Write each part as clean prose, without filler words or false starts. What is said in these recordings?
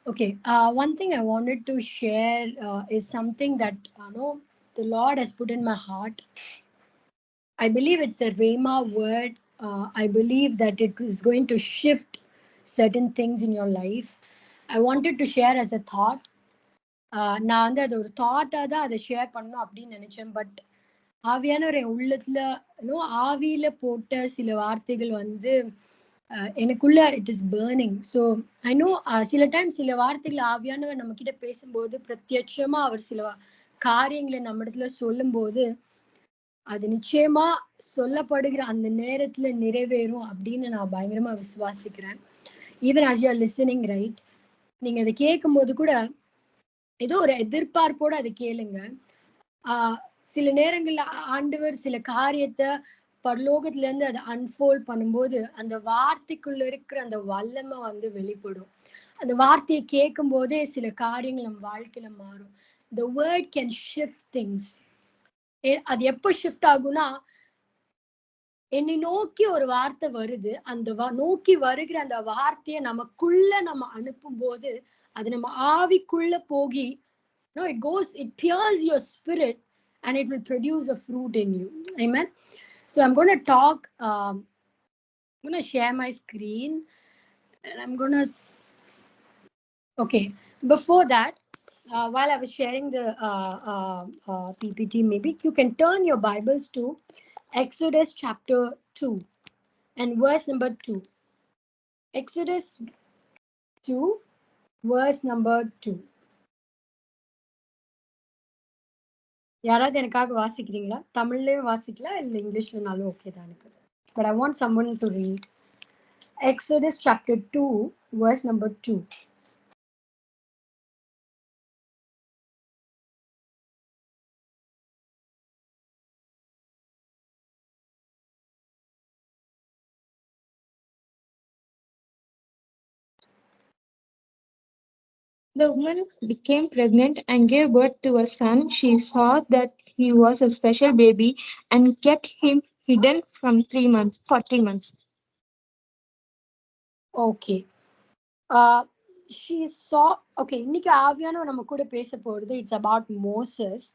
Okay. One thing I wanted to share is something that the Lord has put in my heart. I believe it's a Rhema word. I believe that it is going to shift certain things in your life. I wanted to share as a thought. நான் வந்து அது ஒரு தாட்டாக தான் அதை share பண்ணணும் அப்படின்னு நினைச்சேன். But ஆவியானவர் என் உள்ளத்துல ஆவியில போட்ட சில வார்த்தைகள் வந்து எனக்குள்ள it is burning. So I know சில டைம் சில வார்த்தைகள் ஆவியானவர் நம்ம கிட்ட பேசும்போது பிரத்யட்சமா அவர் சில காரியங்களை நம்ம இடத்துல சொல்லும்போது அது நிச்சயமா சொல்லப்படுகிற அந்த நேரத்துல நிறைவேறும் அப்படின்னு நான் பயங்கரமா விசுவாசிக்கிறேன். Even as you are listening, right, நீங்க அதை கேட்கும்போது கூட ஏதோ ஒரு எதிர்பார்ப்போட அதை கேளுங்க. சில நேரங்கள்ல ஆண்டவர் சில காரியத்தை பரலோகத்துல இருந்து அதை அன்ஃபோல்ட் பண்ணும்போது அந்த வார்த்தைக்குள்ள இருக்கிற அந்த வல்லமை வந்து வெளிப்படும். அந்த வார்த்தையை கேட்கும் போதே சில காரியங்கள் நம்ம வாழ்க்கையில மாறும். The word can shift things. அது எப்போ ஷிஃப்ட் ஆகும்னா, என்னை நோக்கி ஒரு வார்த்தை வருது, அந்த நோக்கி வருகிற அந்த வார்த்தையை நமக்குள்ள நம்ம அனுப்பும் போது அது நம்ம ஆவிக்குள்ள போகி it goes, it pierces your spirit and it will produce a fruit in you. Amen. So I'm going to talk, I'm going to share my screen and I'm going to, okay, before that, while I was sharing the PPT, maybe you can turn your Bibles to Exodus chapter 2 and verse number 2. Exodus 2, verse number 2. யாராவது எனக்காக வாசிக்கிறீங்களா? தமிழ்லயும் வாசிக்கலாம், இல்லை இங்கிலீஷ்லனாலும் okay தான் எனக்கு. But I want someone to read Exodus chapter 2, verse number 2. The woman became pregnant and gave birth to a son. She saw that he was a special baby and kept him hidden for 3 months. Okay. She saw, okay, இன்னைக்கு ஆவியான நம்ம கூட பேச போறது it's about Moses.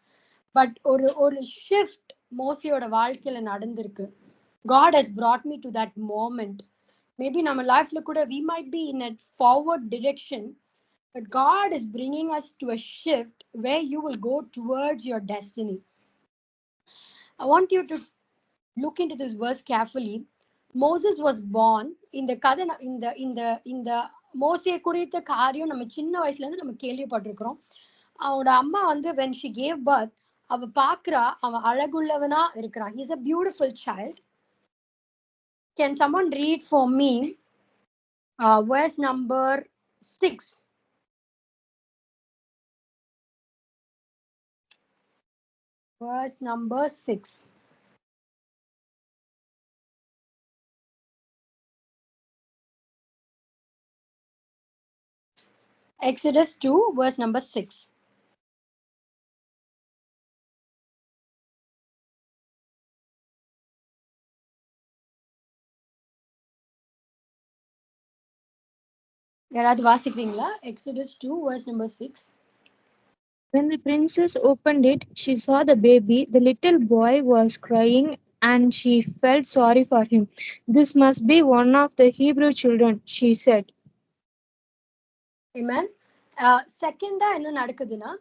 But ஒரு shift மோசையோட வாழ்க்கையில நடந்திருக்கு. God has brought me to that moment. Maybe நம்ம லைஃப்ல கூட we might be in a forward direction, but God is bringing us to a shift where you will go towards your destiny. I want you to look into this verse carefully. Moses was born இந்த கதை இந்த மோசையை குறித்த காரியம் நம்ம சின்ன வயசுல இருந்து நம்ம கேள்விப்பட்டிருக்கிறோம். அவனோட அம்மா வந்து when she gave birth, அவ பாக்குறா அவன் அழகுள்ளவனா இருக்கிறான். He is a beautiful child. Can someone read for me verse number 6? Verse number 6. Exodus 2, verse number 6. யாராவது வாசிக்கிறீங்களா? Exodus 2, verse number 6. When the princess opened it, she saw the baby. The little boy was crying and she felt sorry for him. This must be one of the Hebrew children, she said. Amen. Second, என்ன நடக்குதுன்னா,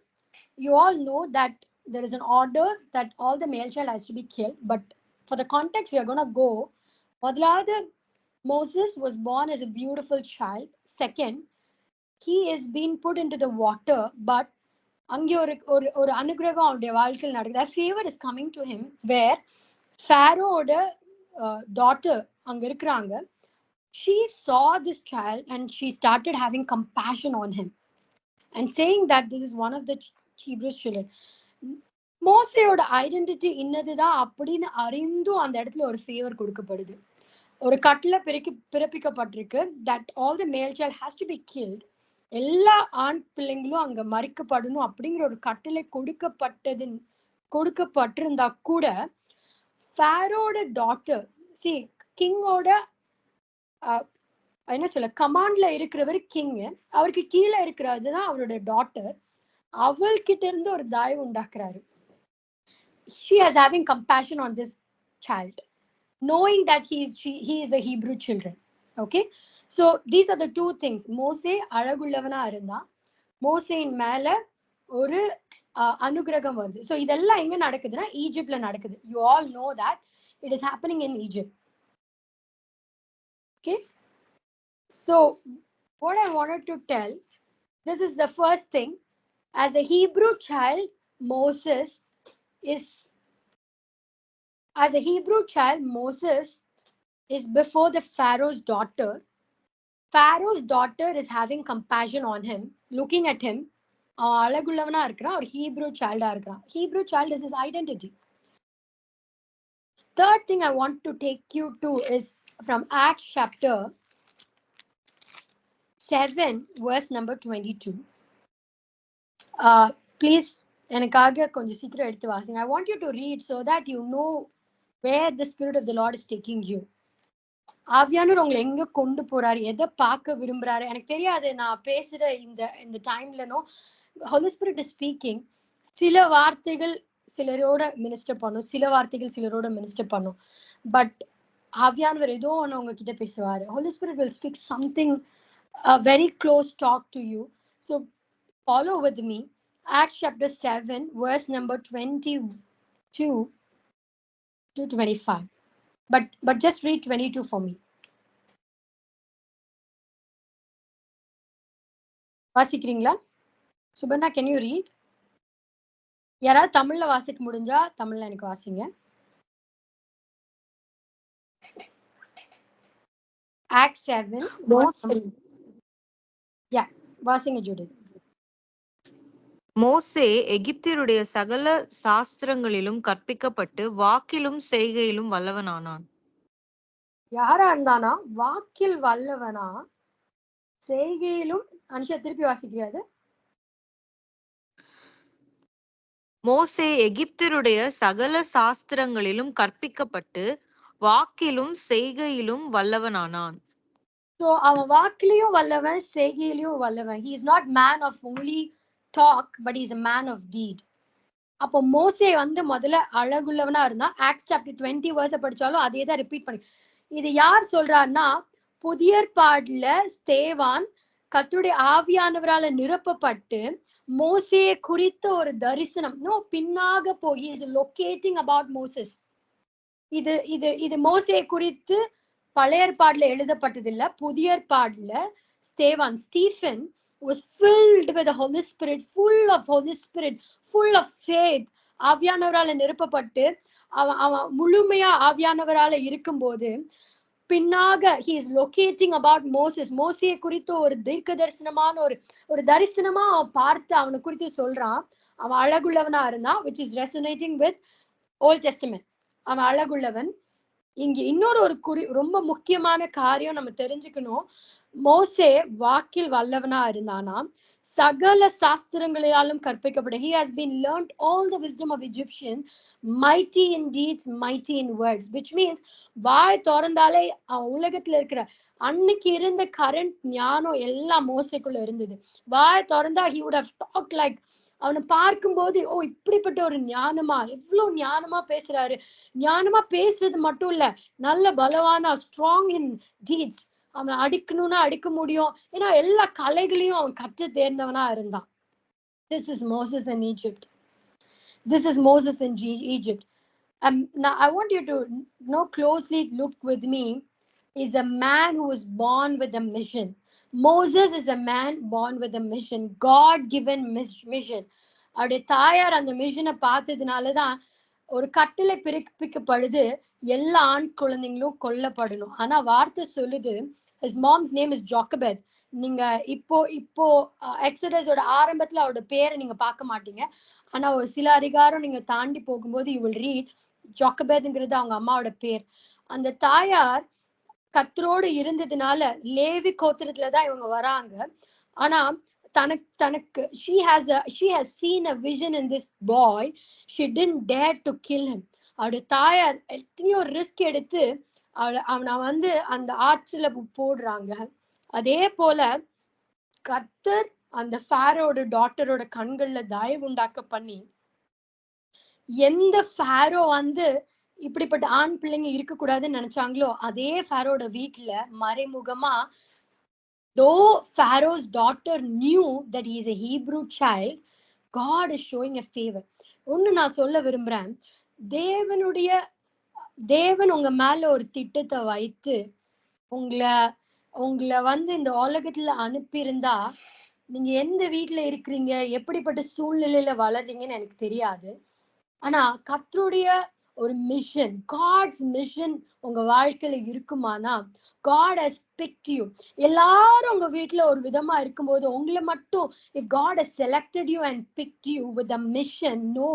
you all know that there is an order that all the male child has to be killed. But for the context, we are going to go. முதலாவது Moses was born as a beautiful child. Second, he is being put into the water, but அங்கே ஒரு அனுகிரகம் அவருடைய வாழ்க்கையில் நடக்குது. Favor is coming to him where Pharaohோட daughter அங்க இருக்கிறாங்க. She saw this child and she started having compassion on him and saying that this is one of the Hebrew children. மோசையோட identity இன்னதுதான் அப்படின்னு அறிந்தும் அந்த இடத்துல ஒரு ஃபேவர் கொடுக்கப்படுது. ஒரு கட்டளை பிறப்பிக்கப்பட்டிருக்கு தட் ஆல் த மேல் child has to be guilt. எல்லா ஆண் பிள்ளைங்களும் அங்க மறிக்கப்படணும் அப்படிங்கிற ஒரு கட்டளை கொடுக்கப்பட்டிருந்தா கூட ஃபேரோட டாட்டர், சி கிங்கோட என்ன சொல்ல, கமாண்ட்ல இருக்கிறவர் கிங், அவருக்கு கீழே இருக்கிறது தான் அவரோட டாட்டர். அவள்கிட்ட இருந்து ஒரு தயவு உண்டாக்குறாரு. She is having compassion on this child, knowing that he is a Hebrew children. Okay, so these are the two things. மோசே அழகுள்ளவனா இருந்தா, மோசேயின் மேல ஒரு அனுகிரகம் வருது. ஸோ இதெல்லாம் எங்க நடக்குதுன்னா ஈஜிப்ட்ல நடக்குது. You all know that it is happening in Egypt. Okay, so what I wanted to tell, this is the first thing. As a Hebrew child, Moses is as a Hebrew child, Moses is before the Pharaoh's daughter. Pharaoh's daughter is having compassion on him, looking at him. அழகுள்ளவனா இருக்கிறான், ஒரு Hebrew சைல்டா இருக்கிறான். Hebrew child is his identity. Third thing I want to take you to is from Acts chapter 7, verse number 22. Please, எனக்காக கொஞ்சம் சீக்கிரம் எடுத்து வாசிங்க. I want you to read so that you know where the Spirit of the Lord is taking you. ஆவியானவர் உங்களை எங்க கொண்டு போறாரு, எதை பார்க்க விரும்புறாரு எனக்கு தெரியாது. நான் பேசுற இந்த டைம்லனோ Holy Spirit is speaking. சில வார்த்தைகள் சிலரோட மினிஸ்டர் பண்ணும், சில வார்த்தைகள் சிலரோட மினிஸ்டர் பண்ணும். பட் ஆவியானவர் ஏதோ ஒன்று உங்ககிட்ட பேசுவாரு. Holy Spirit will speak something, a very close talk to you. So follow with me. Acts chapter 7, verse number 22 to 25. But just read 22 for me. வாசிக்கிறீங்களா? Suparna, can you read? யாராவது தமிழ்ல வாசிக்க முடிஞ்சா தமிழ்ல எனக்கு வாசிங்க. Acts 7. Yeah, வாசிங்க ஜூடி. மோசே எகிப்தியருடைய சகல சாஸ்திரங்களிலும் கற்பிக்கப்பட்டு வாக்கிலும் செய்கையிலும் வல்லவனானான். யாரா இருந்தானா? வாக்கில் வல்லவனா, செய்கையிலும். அனுஷா திருப்பி வாசிக்கிறாரு. மோசே எகிப்தியருடைய சகல சாஸ்திரங்களிலும் கற்பிக்கப்பட்டு வாக்கிலும் செய்கையிலும் வல்லவனானான். So அவன் வாக்கிலையும் வல்லவன், செய்கையிலையும் வல்லவன். He is not man of only talk, but he is a man of deed. அப்போ மோசே முதல்ல அழகுள்ளவனா இருந்தா. ஆக்ஸ் சாப்டர் 20 verse படிச்சாலும் அதே தான் ரிப்பீட் பண்ணி. இது யார் சொல்றாருன்னா, புதிய ஏற்பாடுல ஸ்தேவான் கர்த்தருடைய ஆவியானவரால நிரப்பப்பட்டு மோசேயை குறித்த ஒரு தரிசனம் பின்னாக போய் இஸ் லொகேட்டிங் அபவுட் மோசஸ். இது இது இது மோசேயை குறித்து பழைய ஏற்பாடுல எழுதப்பட்டது இல்ல, புதிய ஏற்பாடுல Stephen was filled with the Holy Spirit, full of Holy Spirit, full of faith. ஆவியானவரால நிரப்பப்பட்டு அவன் முழுமையா ஆவியானவரால இருக்கும்போது பின்னாக he is locating about Moses. மோசேயை குறித்து ஒரு தீர்க்க தரிசனமான ஒரு தரிசனமா அவன் பார்த்து அவனை குறித்து சொல்றான். அவன் அழகுள்ளவனா இருந்தான், which is resonating with Old Testament. அவன் அழகுள்ளவன். இங்க இன்னொரு ரொம்ப முக்கியமான காரியம் நம்ம தெரிஞ்சுக்கணும். மோசே வாக்கில் வல்லவனா இருந்தானா, சகல சாஸ்திரங்களாலும் கற்பிக்கப்பட. He has been learned all the wisdom of Egyptian, mighty in deeds, mighty in words, which means வாய் திறந்தாலே உலகத்துல இருக்கிற அன்னைக்கு இருந்த கரண்ட் ஞானம் எல்லாம் மோசைக்குள்ள இருந்தது. வாய் திறந்தா he would have talked like, அவனை பார்க்கும்போது இப்படிப்பட்ட ஒரு ஞானமா, எவ்வளவு ஞானமா பேசுறாரு. ஞானமா பேசுறது மட்டும் இல்ல, நல்ல பலவானா, ஸ்ட்ராங் இன் டீட்ஸ். அவன் அடிக்கணும்னா அடிக்க முடியும். ஏன்னா எல்லா கலைகளையும் அவன் கற்று தேர்ந்தவனா இருந்தான். This is Moses in Egypt. This is Moses in Egypt. Now I want you to closely look with me. Is a man who is born with a mission. Moses is a man born with a mission, God given mission. அவருடைய தாயார் அந்த மிஷனை பார்த்ததுனாலதான் ஒரு கட்டளை பிறப்பிக்கப்படுது, எல்லா ஆண் குழந்தைங்களும் கொல்லப்படணும். ஆனா வார்த்தை சொல்லுது, his mom's name is Jochebed. நீங்க இப்போ எக்ஸோடஸோட ஆரம்பத்துல அவரோட பேரை நீங்க பார்க்க மாட்டீங்க. ஆனா ஒரு சில அதிகாரம் நீங்க தாண்டி போகும்போது you will read ஜாக்கபேத்ங்கிறது அவங்க அம்மாவோட பேர். அந்த தாயார் கர்த்தரோடு இருந்ததுனால லேவி கோத்திரத்துலதான் இவங்க வராங்க. ஆனா தனக்கு she has seen a vision in this boy. She didn't dare to kill him. அவருடைய தாயார் எத்தனையோ ரிஸ்க் எடுத்து அவனை அந்த ஆற்றில போடுறாங்க. அதே போல கர்த்தர் அந்த ஃபாரோட டாட்டரோட கண்கள்ல தயவு உண்டாக்க பண்ணி, எந்த ஃபாரோ வந்து இப்படிப்பட்ட ஆண் பிள்ளைங்க இருக்க கூடாதுன்னு நினைச்சாங்களோ அதே ஃபாரோட வீட்டுல மறைமுகமா, though Pharaoh's daughter knew that he is a Hebrew child, God is showing a favor. ஒன்னு நான் சொல்ல விரும்புறேன், தேவனுடைய தேவன் உங்க மேல ஒரு திட்டத்தை வைத்து உங்களை உங்களை வந்து இந்த உலகத்துல அனுப்பியிருந்தா, நீங்க எந்த வீட்டுல இருக்கிறீங்க, எப்படிப்பட்ட சூழ்நிலையில வளர்றீங்கன்னு எனக்கு தெரியாது. ஆனா கர்த்தருடைய ஒரு மிஷன், காட்ஸ் மிஷன் உங்க வாழ்க்கையில இருக்குமானா, God has picked you. எல்லாரும் உங்க வீட்டுல ஒரு விதமா இருக்கும்போது உங்களை மட்டும், if God has selected you and picked you with a mission, no,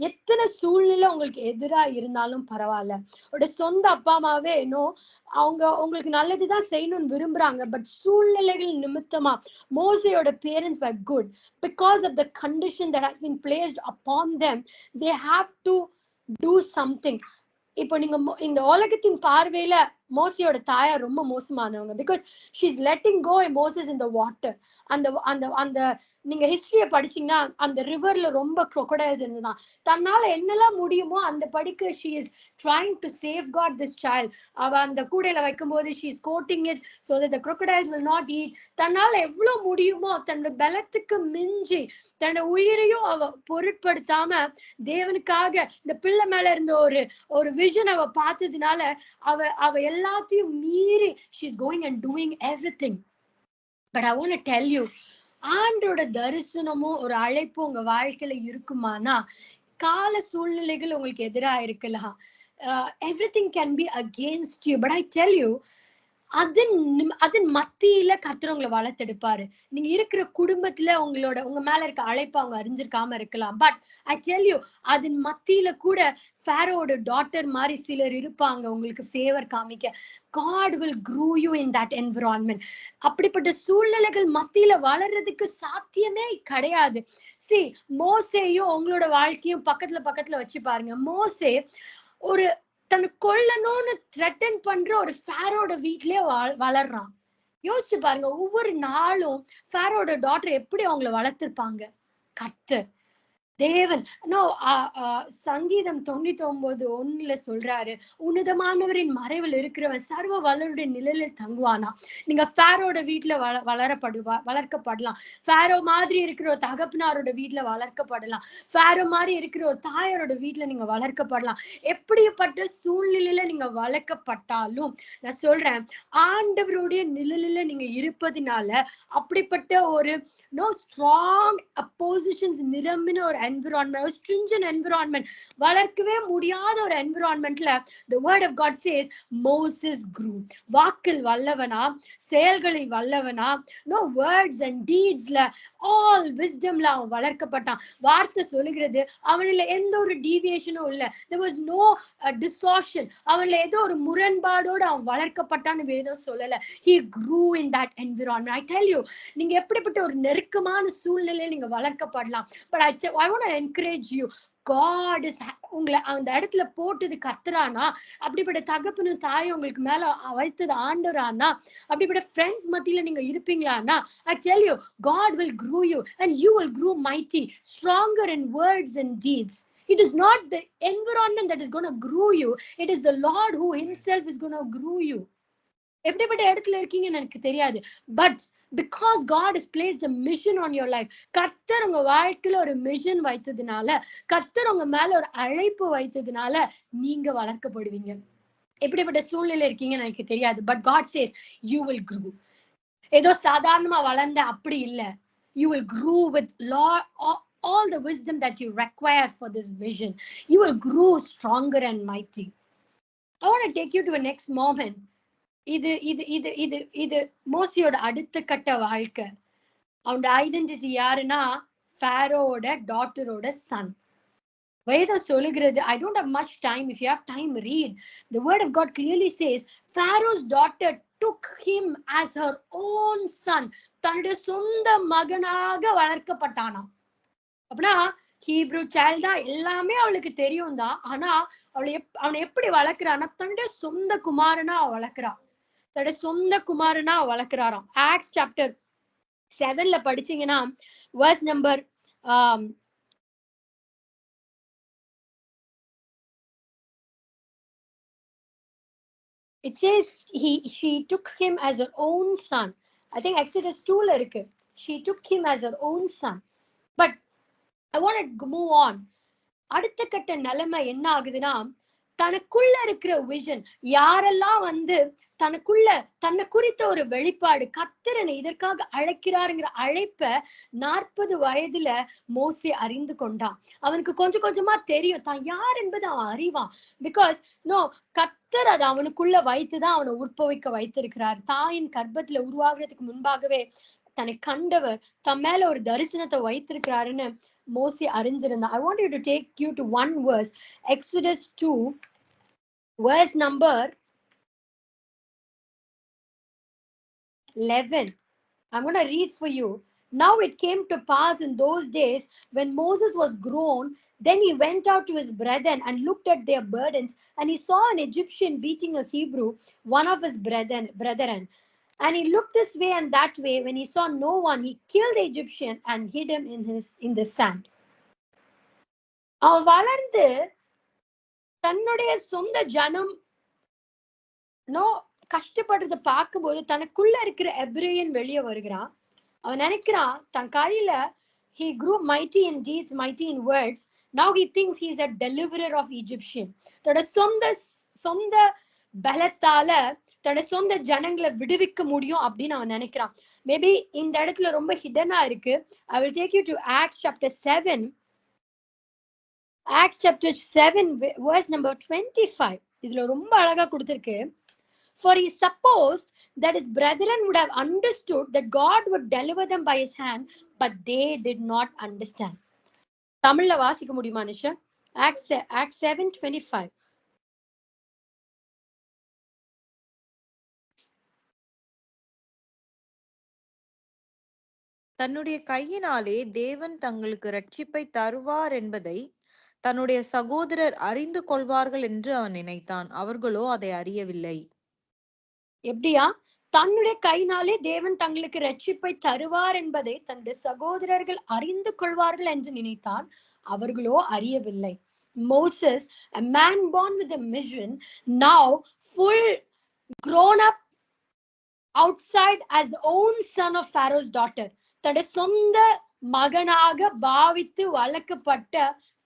எத்தனை சூழ்நிலை உங்களுக்கு எதிரா இருந்தாலும் பரவாயில்ல. ஒரு சொந்த அப்பா அம்மாவே நோ, அவங்க உங்களுக்கு நல்லதுதான் செய்யணும்னு விரும்புறாங்க, பட் சூழ்நிலைகள் நிமித்தமா, மோசையோட parents were good because of the condition that has been placed upon them. They have to do something. இப்போ நீங்க இந்த உலகத்தின் பார்வையில மோசையோட தாயார் ரொம்ப மோசமானவங்க, because she is letting go Moses in the water. அந்த அந்த அந்த நீங்க ஹிஸ்டரிய படிச்சீங்கன்னா அந்த ரிவர்ல ரொம்ப crocodiles இருந்துதான். தன்னால என்னெல்லாம் முடியுமோ அந்த படிக்கு she is trying to save got this child. அவ அந்த கூடையில வைக்கும் போது she is coating it so that the crocodiles will not eat. தன்னால எவ்வளவு முடியுமோ தன்னோட பலத்துக்கு மிஞ்சி தன்னோட உயிரையும் அவ பொருட்படுத்தாம தேவனுக்காக இந்த பிள்ளை மேல இருந்த ஒரு விஷன் அவ பார்த்ததுனால அவ அவ எல்லாத்தையும் மீறி she is going and doing everything. But I want to tell you, ஆண்டோட தரிசனமும் ஒரு அழைப்பு உங்க வாழ்க்கையில இருக்குமானா, கால சூழ்நிலைகள் உங்களுக்கு எதிராக இருக்கலாம். Everything can be against you, but I tell you, அதன் மத்தியில கர்த்தர் உங்களை வளர்த்தெடுப்பாரு. நீங்க இருக்கிற குடும்பத்துல உங்க மேல இருக்க அழைப்பு அவங்க அறிஞ்சிருக்காம இருக்கலாம், பட் ஐ டெல் யூ, அதன் மத்தியில கூட ஃபாரோட டாட்டர் மாதிரி சிலர் இருப்பாங்க உங்களுக்கு ஃபேவர் காமிக்க. God will grow you in that environment. அப்படிப்பட்ட சூழ்நிலைகள் மத்தியில வளர்றதுக்கு சாத்தியமே கிடையாது. See, மோசேயும் உங்களோட வாழ்க்கையும் பக்கத்துல வச்சு பாருங்க. மோசே ஒரு தன்னை கொல்லணும்னு த்ரெட்டன் பண்ற ஒரு ஃபாரோட வீட்லயே வளர்றான். யோசிச்சு பாருங்க, ஒவ்வொரு நாளும் ஃபாரோட டாட்டர் எப்படி அவங்களை வளர்த்திருப்பாங்க. கர்த்தர் தேவன் சங்கீதம் 99:1 சொல்றாரு, உன்னதமானவரின் மறைவில் இருக்கிறவன் சர்வ வல்லவருடைய நிழலில் தங்குவானா. நீங்க ஃபாரோட வீட்டுல வளர்க்கப்படலாம். ஃபாரோ மாதிரி இருக்கிற ஒரு தகப்பனாரோட வீட்டுல வளர்க்கப்படலாம். ஃபாரோ மாதிரி இருக்கிற ஒரு தாயாரோட வீட்டுல நீங்க வளர்க்கப்படலாம். எப்படிப்பட்ட சூழ்நிலையில நீங்க வளர்க்கப்பட்டாலும் நான் சொல்றேன், ஆண்டவருடைய நிழலில நீங்க இருப்பதினால அப்படிப்பட்ட ஒரு ஸ்ட்ராங் அப்போசிஷன்ஸ் நிரம்பின ஒரு environment, ஒரு stringent environment, வளர்க்கவே முடியாத ஒரு environmentல the word of God says Moses grew. வாக்கில் வல்லவனா, செயல்களில் வல்லவனா, no words and deedsல all wisdomல அவன் வளர்க்கப்பட்டான். வார்த்தை சொல்லுகிறது அவனில எந்த ஒரு டீவியேஷனும் இல்ல. there was no distortion. அவன்ல ஏதோ ஒரு முரண்பாடோடு அவன் வளர்க்கப்பட்டான்னு வேதம் சொல்லல. he grew in that environment. I tell you, நீங்க எப்படிப்பட்ட ஒரு நெருக்கமான சூழ்நிலையில நீங்க வளர்க்கப்படலாம், but I want to encourage you, God is உங்களை அந்த இடத்துல போட்டது கர்த்தரானா, அப்படிப்பட்ட தகப்பனும் தாயும் உங்களுக்கு மேல வைத்தது ஆண்டவரானா, அப்படிப்பட்ட ஃப்ரெண்ட்ஸ் மத்தியில நீங்க இருப்பீங்களானா, I tell you, God will grow you and you will grow mighty, stronger in words and deeds. It is not the environment that is going to grow you, it is the Lord who himself is going to grow you. எப்படிப்பட்ட இடத்துல இருக்கீங்கன்னு எனக்கு தெரியாது, but because God has placed a mission on your life, கர்த்தர் உங்க வாழ்க்கையில ஒரு mission வைத்ததுனால, கர்த்தர் உங்க மேல ஒரு அழைப்பு வைத்ததுனால நீங்க வளர்க்கப்படுவீங்க. எப்படிப்பட்ட சூழ்நிலை இருக்கீங்கன்னு எனக்கு தெரியாது, but God says you will grow. ஏதோ சாதாரணமா வளர்ந்த அப்படி இல்ல, you will grow with all the wisdom that you require for this vision. You will grow stronger and mighty. I want to take you to a next moment. இது இது இது இது இது மோசையோட அடுத்த கட்ட வாழ்க்கை. அவனோட ஐடென்டிட்டி யாருன்னா ஃபாரோட டாட்டரோட சன். வேதம் சொல்லுகிறது, I don't have much time. If you have time, read. The word of God clearly says Pharaoh's daughter took him as her own son. தன்னுடைய சொந்த மகனாக வளர்க்கப்பட்டானா. அப்படின்னா ஹீப்ரூ சைல்ட் தான், எல்லாமே அவளுக்கு தெரியும் தான். ஆனா அவனை எப்படி வளர்க்கிறான்னா தன்னுடைய சொந்த குமாரனா அவ வளர்க்கிறா. தன்னோட சொந்த குமாரனா வளர்க்கிறாராம். ஆக்ட்ஸ் சாப்டர் 7ல படிச்சீங்கன்னா verse number it says she took him as her own son. I think Exodus 2ல இருக்கு. She took him as her own son. But I want to move on. அடுத்த கட்ட நிலைமை என்ன ஆகுதுன்னா, தனக்குள்ள இருக்கிற விஷன், யாரெல்லாம் தனக்குள்ள தன்னை குறித்த ஒரு வெளிப்பாடு, கர்த்தரனை இதற்காக அழைக்கிறாருங்கிற அழைப்ப 40 வயதுல மோசே அறிந்து கொண்டான். அவனுக்கு கொஞ்சம் கொஞ்சமா தெரியும் தான் யார் என்பது அவன் அறிவான். பிகாஸ் கர்த்தர் அதை அவனுக்குள்ள வைத்துதான் அவனை உற்பவிக்க வைத்திருக்கிறார். தாயின் கர்ப்பத்துல உருவாகிறதுக்கு முன்பாகவே தன்னை கண்டவர் தன் மேல ஒரு தரிசனத்தை வைத்திருக்கிறாருன்னு மோசே அறிஞ்சிருந்தான். I want you to take you to one verse, Exodus 2 verse number 11. I'm going to read for you. Now it came to pass in those days when Moses was grown, then he went out to his brethren and looked at their burdens, and he saw an Egyptian beating a Hebrew, one of his brethren. And he looked this way and that way. When he saw no one, he killed the Egyptian and hid him in the sand. அவன் வளர்ந்து தன்னுடைய சொந்த ஜனம் கஷ்டப்படுறத பார்க்கும்போது தனக்குள்ள இருக்கிற எபிரேயன் வெளியே வருகிறான். அவன் நினைக்கிறான் தன் கையில he grew mighty in deeds, mighty in words. Now he thinks he is a deliverer of Egyptian. தன்னோட சொந்த பலத்தால தன்னோட சொந்த ஜனங்களை விடுவிக்க முடியும் அப்படின்னு அவன் நினைக்கிறான். மேபி இந்த இடத்துல ரொம்ப ஹிடனா இருக்கு. I will take you to Acts chapter 7. Acts chapter 7 verse number 25. இதுல ரொம்ப அழகா கொடுத்திருக்கு. For he supposed that his brethren would have understood that God would deliver them by his hand, but they did not understand. தமிழ்ல வாசிக்க முடியுமா Nisha? Acts 7:25. தன்னுடைய கையினாலே தேவன் தங்களுக்கு ரட்சிப்பை தருவார் என்பதை தன்னுடைய சகோதரர் அறிந்து கொள்வார்கள் என்று அவன் நினைத்தான். அவர்களோ அதை அறியவில்லை. எப்படியா? தன்னுடைய கையினாலே தேவன் தங்களுக்கு ரட்சிப்பை தருவார் என்பதை தன்னுடைய சகோதரர்கள் அறிந்து கொள்வார்கள் என்று நினைத்தான். அவர்களோ அறியவில்லை. Moses, a man born with a mission, now full grown up outside as the own son of Pharaoh's daughter. தன்னுடைய சொந்த மகனாக பாவித்து வளர்க்கப்பட்ட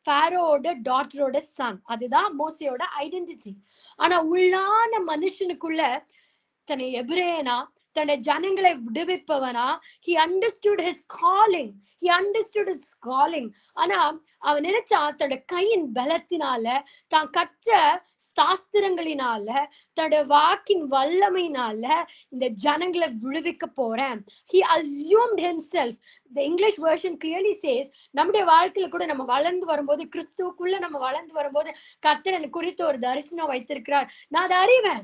ஃபாரோட டாட்டரோட சன். அதுதான் மோசேயோட ஐடென்டிட்டி. ஆனா உள்ளான மனுஷனுக்குள்ள தன்னை எபிரேயனா தன்னுடைய ஜனங்களை விடுவிப்பவனா he understood his calling. ஆனா அவன் நினைச்சா தன்னோட கையின் பலத்தினால தான் கற்ற சாஸ்திரங்களினால தன்னோட வாக்கின் வல்லமையினால இந்த ஜனங்களை விடுவிக்க போறேன். He assumed himself. The English version clearly says, நம்முடைய வாழ்க்கையில கூட நம்ம வளர்ந்து வரும்போது, கிறிஸ்துவுக்குள்ள நம்ம வளர்ந்து வரும்போது கர்த்தர் எனக்கு குறித்த ஒரு தரிசனம் வைத்திருக்கிறார், நான் அதை அறிவேன்.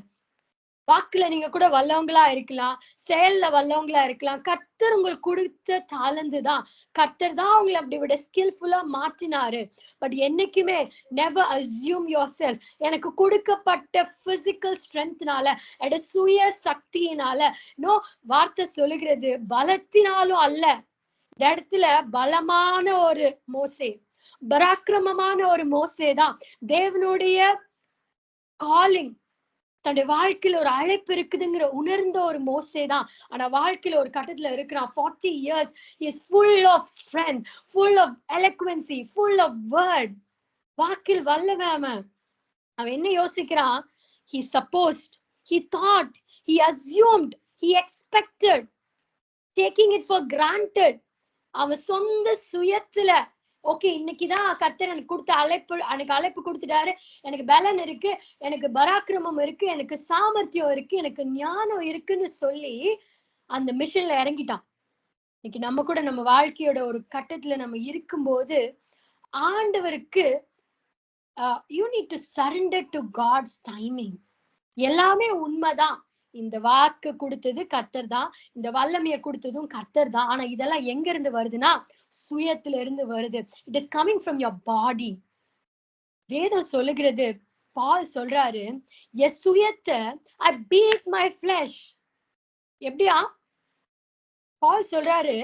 வாக்குல நீங்க கூட வல்லவங்களா இருக்கலாம், செயல்ல வல்லவங்களா இருக்கலாம். கர்த்தர் உங்களுக்கு கொடுத்த தாளந்து தான். கர்த்தர் தான் உங்களை அப்படி விட ஸ்கில்ஃபுல்லா மாற்றினாரு. பட் என்னைக்குமே never assume yourself. எனக்கு கொடுக்கப்பட்ட பிசிக்கல் ஸ்ட்ரென்த்னால, என்னோட சுய சக்தியினால, வார்த்தை சொல்லுகிறது பலத்தினாலும் அல்ல. இந்த இடத்துல பலமான ஒரு மோசே, பராக்கிரமமான ஒரு மோசே தான். தேவனுடைய காலிங், தன்னுடைய வாழ்க்கையில ஒரு அழைப்பு இருக்குதுங்கிற உணர்ந்த ஒரு மோசே தான். ஆனா வாழ்க்கையில ஒரு கட்டத்துல இருக்கிறான். 40 years he is full of strength, full of eloquency, full of word. வாக்கில் வல்லவன். அவன் என்ன யோசிக்கிறான்? He supposed, he thought, he assumed, he expected, taking it for granted. அவன் சொந்த சுயத்துல ஓகே இன்னைக்குதான் கர்த்தர் எனக்கு கொடுத்த அழைப்பு கொடுத்துட்டாரு, எனக்கு பலன் இருக்கு, எனக்கு பராக்கிரமம் இருக்கு, எனக்கு சாமர்த்தியம் இருக்கு, எனக்கு ஞானம் இருக்குன்னு சொல்லி அந்த மிஷன்ல இறங்கிட்டான். இன்னைக்கு நம்ம கூட நம்ம வாழ்க்கையோட ஒரு கட்டத்துல நம்ம இருக்கும்போது ஆண்டவருக்கு you need to surrender to God's timing. எல்லாமே உண்மைதான். இந்த வாக்கு கொடுத்தது கர்த்தர் தான், இந்த வல்லமையை கொடுத்ததும் கர்த்தர் தான். ஆனா இதெல்லாம் எங்க இருந்து வருதுன்னா சுயத்துல இருந்து வருது. It is coming from your body. வேதம் சொல்லுகிறது பால் சொல்றாரு, என் சுயத்தை I beat my flesh. எப்படியா? பால் சொல்றாரு,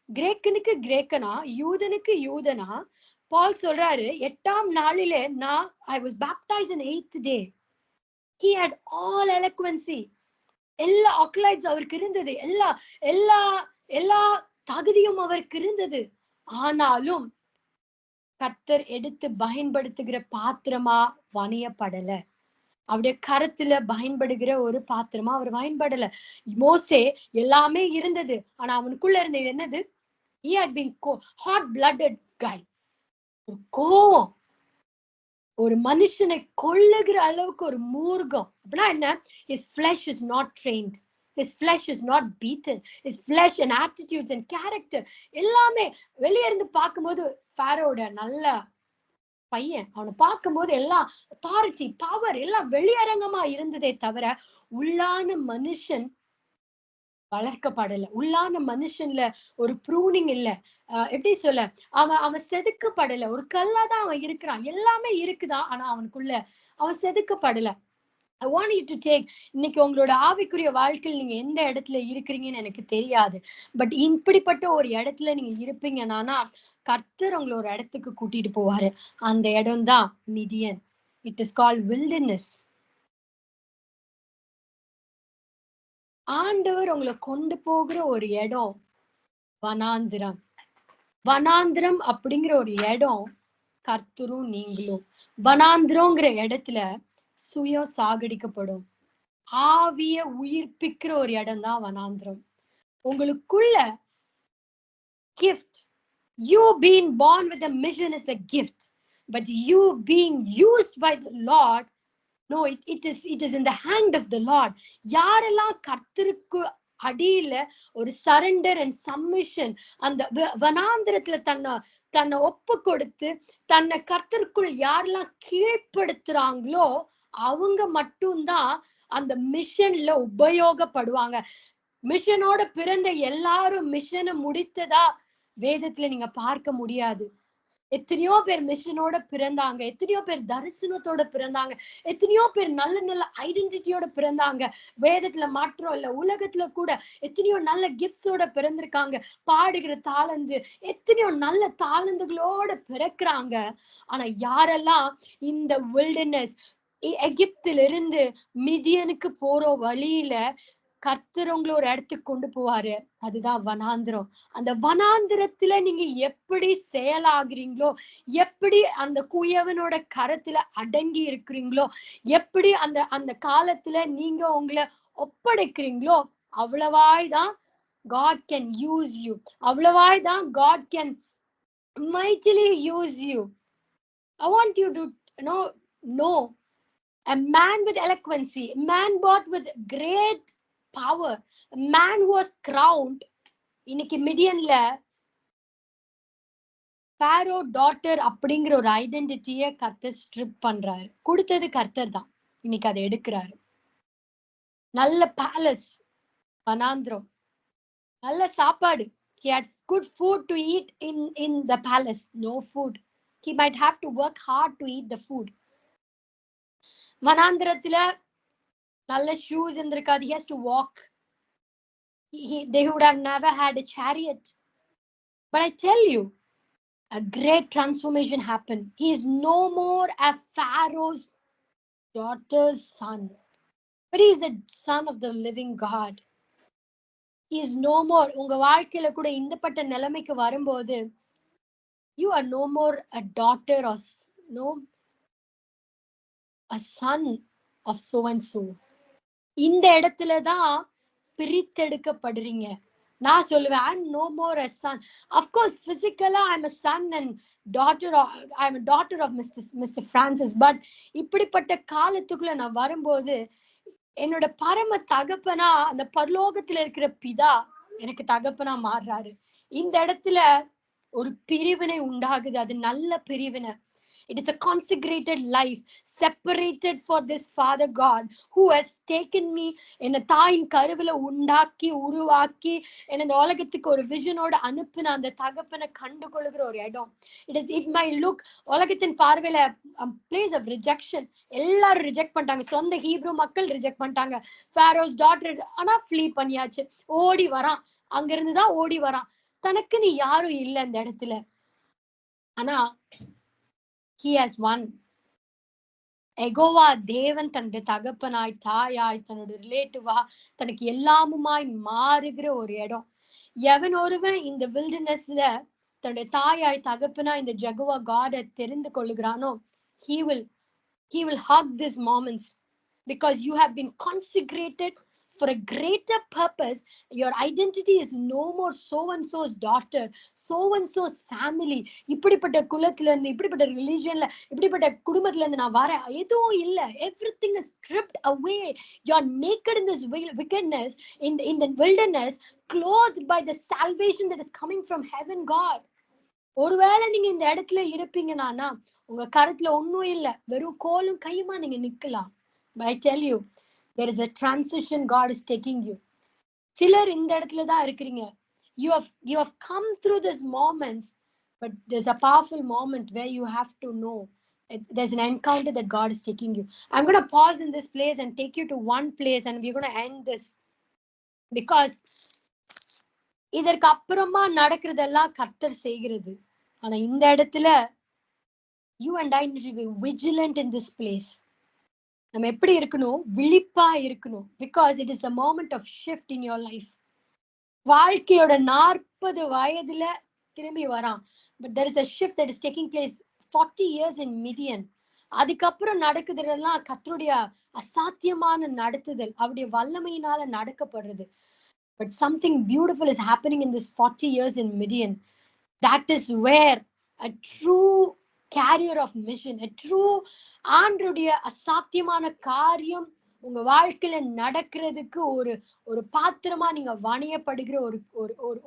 கிரேக்கனுக்கு கிரேக்கனா, யூதனுக்கு யூதனா. பால் சொல்றாரு, 8ஆம் நாளிலே நான் I was baptized in 8th day. He had all eloquency. எல்லா ஆக்லைட்ஸ் அவருக்கு இருந்தது, எல்லா எல்லா எல்லா தகுதியும் அவருக்கு இருந்தது. ஆனாலும் கர்த்தர் எடுத்து பயன்படுத்துகிற பாத்திரமா வணியப்படல. அவருடைய கரத்துல பயன்படுகிற ஒரு பாத்திரமா அவர் பயன்படல. மோசே எல்லாமே இருந்தது, ஆனா அவனுக்குள்ள இருந்தது என்னது? He had been hot-blooded guy. ஒரு கோவம், ஒரு மனுஷனை கொல்லுகிற அளவுக்கு ஒரு மூர்க்கம். அப்படின்னா என்ன? His flesh is not trained. His flesh is not beaten. His flesh and attitudes and character எல்லாமே வெளியே இருந்து பார்க்கும்போது ஃபாரோட நல்ல பையன். அவனை பார்க்கும்போது எல்லாம் அத்தாரிட்டி, பவர் எல்லாம் வெளியரங்கமா இருந்ததே தவிர உள்ளான மனுஷன் வளர்க்கப்படல. உள்ளான மனுஷன்ல ஒரு ப்ரூனிங் இல்ல. எப்படி சொல்ல, அவன் செதுக்கப்படல. ஒரு கல்லாதான் அவன் இருக்கிறான். எல்லாமே இருக்குதான், ஆனா அவனுக்குள்ள அவன் செதுக்கப்படல. I want you to take, இன்னைக்கு உங்களோட ஆவிக்குரிய வாழ்க்கையில் நீங்க எந்த இடத்துல இருக்கிறீங்கன்னு எனக்கு தெரியாது. பட் இப்படிப்பட்ட ஒரு இடத்துல நீங்க இருப்பீங்கன்னா கர்த்தர் உங்களை ஒரு இடத்துக்கு கூட்டிட்டு போவாரு. அந்த இடம் தான் Midian. It is called wilderness. ஆண்டவர் உங்களை கொண்டு போகிற ஒரு இடம் வனாந்திரம். வனாந்திரம் அப்படிங்கிற ஒரு இடம் கர்த்தரும் நீங்களும். வனாந்திரங்கிற இடத்துல சுயம் சாகடிக்கப்படும். ஆவிய உயிர்ப்பிக்கிற ஒரு இடம் தான் வனாந்திரம். உங்களுக்குள்ள gift, you being born with a mission is a gift, but you being used by the Lord, no, it is in the hand of the Lord. யாரெல்லாம் கர்த்தருக்கு அடியில ஒரு சரண்டர் அண்ட் சப்மிஷன், அந்த வனாந்திரத்துல தன்னை ஒப்பு கொடுத்து தன்னை கர்த்தருக்குள் யாரெல்லாம் கீழ்ப்படுத்துறாங்களோ அவங்க மட்டும்தான் அந்த மிஷன்ல உபயோகப்படுவாங்க. மிஷனோட பிறந்த எல்லாரும் மிஷனை முடித்ததா வேதத்துல நீங்க பார்க்க முடியாது. எத்தனையோ பேர் மிஷனோட பிறந்தாங்க, எத்தனையோ பேர் தரிசனத்தோட பிறந்தாங்க, எத்தனையோ பேர் நல்ல நல்ல ஐடென்டிட்டியோட பிறந்தாங்க. வேதத்துல மாற்றம் இல்ல, உலகத்துல கூட எத்தனையோ நல்ல கிஃப்ட்ஸோட பிறந்திருக்காங்க. பாடுகிற தாளந்து, எத்தனையோ நல்ல தாளந்துகளோட பிறக்கிறாங்க. ஆனா யாரெல்லாம் இந்த வில்டர்னஸ், எகிப்திலிருந்து மிடியனுக்கு போற வழியில கர்த்தர் உங்களை ஒரு இடத்துக்கு கொண்டு போவாரு, அதுதான் வனாந்திரம். அந்த வனாந்திரத்துல நீங்க எப்படி செயலாகிறீங்களோ, எப்படி அந்த குயவனோட கரத்துல அடங்கி இருக்கிறீங்களோ, எப்படி அந்த அந்த காலத்துல நீங்க உங்களை ஒப்படைக்கிறீங்களோ, அவ்வளவாய்தான் God can use you. அவ்வளவாய்தான் God can mightily use you. I want you to know a man with eloquency, a man bought with great power, a man who was crowned. இன்னைக்கு மிடியன்ல பாரோ டாட்டர் அப்படிங்கிற ஒரு ஐடென்டிட்டியை கர்த்தர் strip பண்றாரு. கொடுத்தது கர்த்தர் தான், இன்னைக்கு அதை எடுக்கிறாரு. நல்ல பேலஸ், வனாந்திரம், நல்ல சாப்பாடு. He had good food to eat in the palace. No food. He might have to work hard to eat the food. வனாந்திரத்துல நல்ல ஷூஸ் இருந்திருக்காது. He has to walk. They would have never had a chariot. But I tell you, a great transformation happened. He is no more a Pharaoh's daughter's son, but he is a son of the living God. He is no more. உங்க வாழ்க்கையில கூட இந்தப்பட்ட நிலைமைக்கு வரும்போது, you are no more a daughter or a son of so and so. இந்த இடத்துலதான் பிரித்தெடுக்கப்படுறீங்க. நான் சொல்லுவேன், I'm no more a son. Of course, physically I'm a son and daughter of, I'm a daughter of Mr. Francis. But இப்படிப்பட்ட காலத்துக்குள்ள நான் வரும்போது என்னோட பரம தகப்பனா, அந்த பரலோகத்துல இருக்கிற பிதா எனக்கு தகப்பனா மாறுறாரு. இந்த இடத்துல ஒரு பிரிவினை உண்டாகுது. அது நல்ல பிரிவினை. It is a consecrated life, separated for this Father God who has taken me in a தாயின் கருவில உண்டாக்கி உருவாக்கி என்ன இந்த உலகத்துக்கு ஒரு விஷனோட அனுப்பின அந்த தகப்பனை கண்டுகொள்கிற ஒரு இடம். It might look உலகத்தின் பார்வையில place of rejection. எல்லாரும் ரிஜெக்ட் பண்ணிட்டாங்க. சொந்த ஹீப்ரூ மக்கள் ரிஜெக்ட் பண்ணிட்டாங்க. ஃபாரோஸ் டாட்டர் ஆனா ஃப்ளீ பண்ணியாச்சு. ஓடி வரான். அங்கிருந்துதான் ஓடி வரான். தனக்கு நீ யாரும் இல்லை அந்த இடத்துல. ஆனா he has won. எகோவா தேவன் தன்னுடைய தகப்பனாய் தாயாய் தன்னுடைய ரிலேட்டிவா தனக்கு எல்லாமுமாய் மாறுகிற ஒரு இடம். எவன் ஒருவன் இந்த வில்டர்னஸ்ல தன்னுடைய தாயாய் தகப்பனாய் இந்த ஜெகோவா காட தெரிந்து கொள்ளுகிறானோ, he will hug these moments because you have been consecrated for a greater purpose. Your identity is no more so and so's daughter, so and so's family. இப்படிப்பட்ட குலத்துல இருந்து, இப்படிப்பட்ட ரிலிஜன்ல, இப்படிப்பட்ட குடும்பத்துல இருந்து நான் வரேன் எதுவும் இல்ல. Everything is stripped away. You are naked in this wickedness, in the wilderness, clothed by the salvation that is coming from heaven God. ஒருவேளை நீங்க இந்த இடத்துல இருப்பீங்கன்னா உங்க கருத்துல ஒன்னும் இல்ல, வெறும் கோலும் கையுமா நீங்க நிக்கலாம். But I tell you, there is a transition God is taking you. சிலர் இந்த இடத்துல தான் இருக்கிறீங்க. You have come through these moments, but there's a powerful moment where you have to know there's an encounter that God is taking you. I'm going to pause in this place and take you to one place and we're going to end this because இதற்கு அப்புறமா நடக்கிறதெல்லாம் கர்த்தர் செய்கிறது. ஆனா இந்த இடத்துல you and I need to be vigilant in this place. நம்ம எப்படி இருக்கணும்? விழிப்பா இருக்கணும். Because it is a moment of shift in your life. வாழ்க்கையோட 40 வயதுல திரும்பி வரான். But there is a shift that is taking place 40 years in Midian. அதுக்கப்புறம் நடக்குதுலாம் கர்த்தருடைய அசாத்தியமான நடத்துதல், அவருடைய வல்லமையினால நடக்கப்படுறது. But something beautiful is happening in this 40 years in Midian. That is where a true carrier of mission, a true ஆண்டருடைய அசாத்தியமான காரியம் உங்க வாழ்க்கையில நடக்கிறதுக்கு ஒரு பாத்திரமா நீங்க வணியப்படுகிற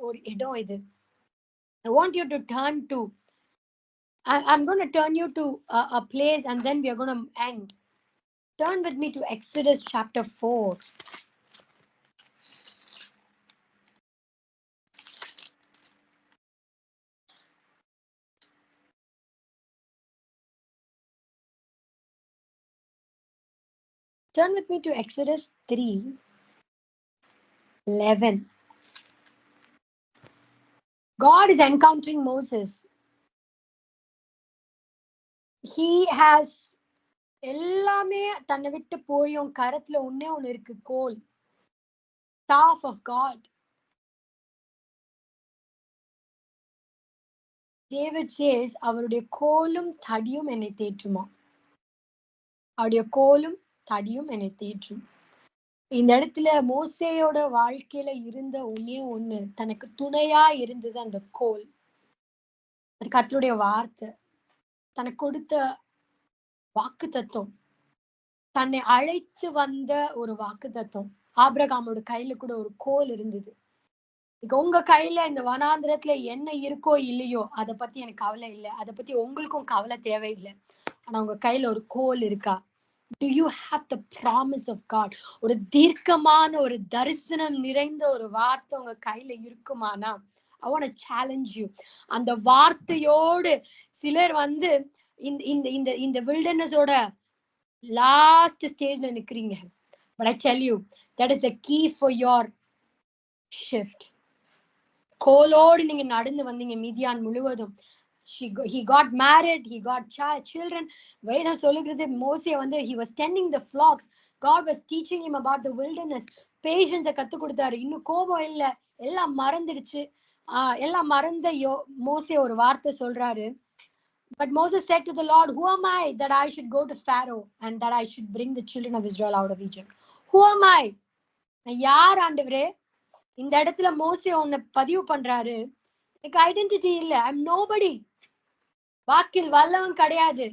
ஒரு இடம் இது. I want you to turn to, I'm going to turn you to a place and then we are going to end. Turn with me to Exodus chapter 4. Turn with me to Exodus 3:11. God is encountering Moses. He has எல்லாமே தன்னை விட்டு போயும் கரத்துல ஒண்ணு இருக்கு, கோல், staff of God. David says அவருடைய கோலும் தடியும் என்னை தேற்றுமா. அவருடைய கோலும் தடியும் என்னை தேற்றும். இந்த இடத்துல மோசேயோட வாழ்க்கையில இருந்த ஒண்ணு தனக்கு துணையா இருந்தது அந்த கோல். அது கர்த்தருடைய வார்த்தை, தனக்கு கொடுத்த வாக்கு தத்துவம், தன்னை அழைத்து வந்த ஒரு வாக்கு தத்துவம். ஆபிரகாமோட கையில கூட ஒரு கோல் இருந்தது. உங்க கையில இந்த வனாந்திரத்துல என்ன இருக்கோ இல்லையோ அதை பத்தி எனக்கு கவலை இல்லை, அதை பத்தி உங்களுக்கும் கவலை தேவையில்லை. ஆனா உங்க கையில ஒரு கோல் இருக்கா? Do you have the promise of God? ஒரு தீர்க்கமான ஒரு தரிசனம் நிறைந்த ஒரு வார்த்தை உங்க கையில இருக்குமானா I want to challenge you. அந்த வார்த்தையோடு சிலர் இந்த வில்டர்னஸோட லாஸ்ட் ஸ்டேஜ்ல நிக்கிறீங்க. But I tell you, that is a key for your shift. கோலோடு நீங்க நடந்து வந்தீங்க மீதியான் முழுவதும். He got married, he got children. வேதம் சொல்லுகிறது மோசே he was tending the flocks. God was teaching him about the wilderness. Patience கத்து கொடுத்தாரு. இன்னும் கோபம் இல்ல, எல்லாம் மறந்துடுச்சு. எல்லாம் மறந்த மோசே ஒரு வார்த்தை சொல்றாரு. But Moses said to the Lord, who am I that I should go to Pharaoh and that I should bring the children of Israel out of Egypt? Who am I? யார் ஆண்டவரே? இந்த இடத்துல மோசே உன்னை பதிவு பண்றாரு. எனக்கு ஐடென்டிட்டி இல்ல, ஐம் நோபடி. வாக்கில் வல்லவன் கிடையாது,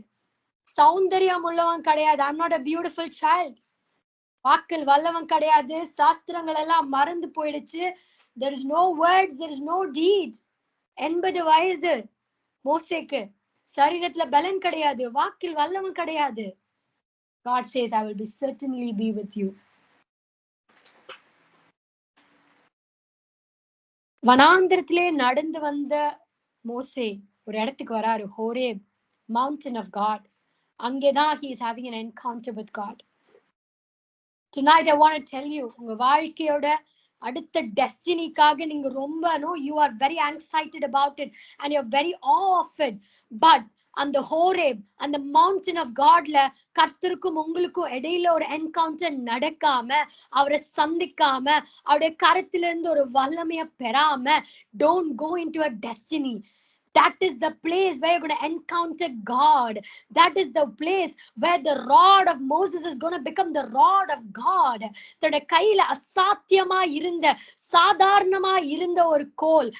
சௌந்தரியம் உள்ளவன் கிடையாது. I'm not a beautiful child. வாக்கில் வல்லவன் கிடையாது, சாஸ்திரங்கள் எல்லாம் மறந்து போயிடுச்சு. There is no words, there is no deeds. 80 வயது மோசேக்கு. சரீரத்துல பலன் கிடையாது, வாக்கில் வல்லவன் கிடையாது. God says, I will certainly be with you. வனாந்திரத்திலே நடந்து வந்த மோசே ஒரு இடத்துக்கு வராரு, ஹோரேப் mountain of God. அங்கேதான் he is having an encounter with God. Tonight I want to tell you, உங்க வாழ்க்கையோட அடுத்த டெஸ்டினிக்காக நீங்க ரொம்ப you are very excited about it and you're very awe of it, but அந்த ஹோரேப் அந்த mountain of காட்ல கர்த்தருக்கும் உங்களுக்கும் இடையில ஒரு என்கவுண்டர் நடக்காம, அவரை சந்திக்காம, அவருடைய கரத்திலிருந்து ஒரு வல்லமைய பெறாம, don't go into a destiny. That is the place where you're going to encounter God. That is the place where the rod of Moses is going to become the rod of God. தன்னுடைய கையில அசாத்தியமா இருந்த, சாதாரணமா இருந்த ஒரு கோல்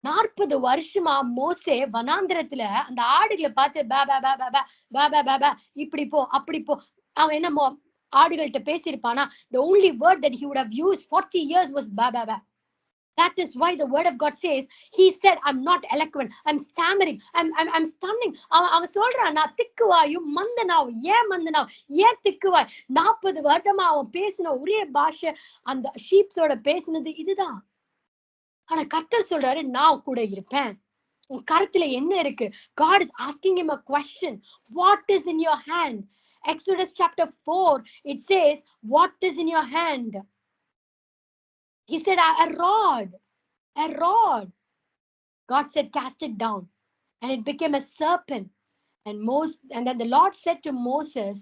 40 வருஷமா மோசே வனாந்திரத்துல அந்த ஆடுகளை பார்த்து இப்படி போ அப்படி போ. அவன் என்ன ஆடுகள்கிட்ட பேசியிருப்பானா? The only word that he would have used 40 years was ba ba ba. That is why the word of God says, he said, I'm not eloquent, I'm stammering, I'm stunning. அவன் சொல்றான், நான் திக்குவாயும் மந்தனாவும். ஏன் மந்தனாவும், ஏன் திக்குவாய்? 40 வருடமா அவன் பேசின ஒரே பாஷை அந்த ஷீப்ஸோட பேசினது இதுதான். ஆனா கர்த்தர் சொல்றாரு, நான் கூட இருப்பேன். உன் கருத்துல என்ன இருக்கு? God is asking him a question. What is in your hand? Exodus chapter 4, it says, what is in your hand? He said, a rod, a rod. God said, cast it down. And it became a serpent. And then the Lord said to Moses,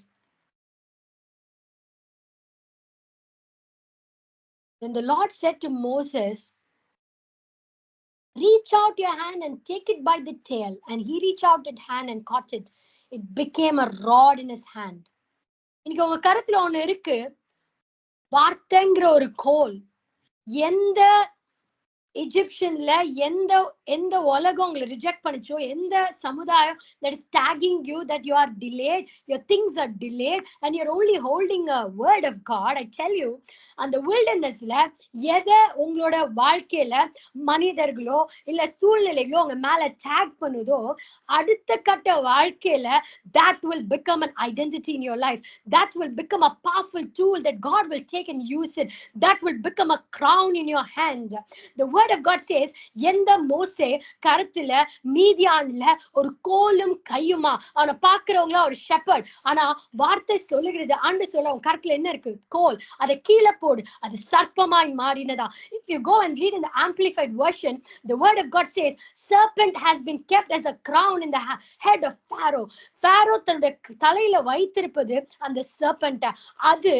reach out your hand and take it by the tail. And he reached out his hand and caught it. It became a rod in his hand. இன்னைக்கு உங்க கருத்துல ஒண்ணு இருக்கு, வார்த்தைங்கிற ஒரு கோல். எந்த எஜிப்ஷன்ல எந்த உலகம் உங்களை ரிஜெக்ட் பண்ணிச்சோ, எந்த சமுதாயம் that is tagging you that you are delayed, your things are delayed and you're only holding a word of God, I tell you, அந்த wildernessல எதை உங்களோட வாழ்க்கையில மனிதர்களோ இல்ல சூழ்நிலைகளோ உங்க மேல டேக் பண்ணுதோ, அடுத்த கட்ட வாழ்க்கையில that will become an identity in your life. That will become a powerful tool that God will take and use it. That will become a crown in your hand. The word of God says, எந்த மோசே கருத்துல மீதியான்ல ஒரு கோலும் கையுமா, அவனை பாக்குறவங்களா ஒரு shepherd. ஆனா வார்த்தை சொல்லுகிறது, ஆண்டு சொல்ல, அவன் கருத்துல என்ன இருக்கு? கோல். அதை கீழே போடு, அது சர்ப்பமாய் மாறினதா. If you go and read in the amplified version, the word of God says, serpent has been kept as a crown in the head of Pharaoh. Pharaoh தன்னுடைய தலையில வைத்திருப்பது அந்த சர்பென்ட். அது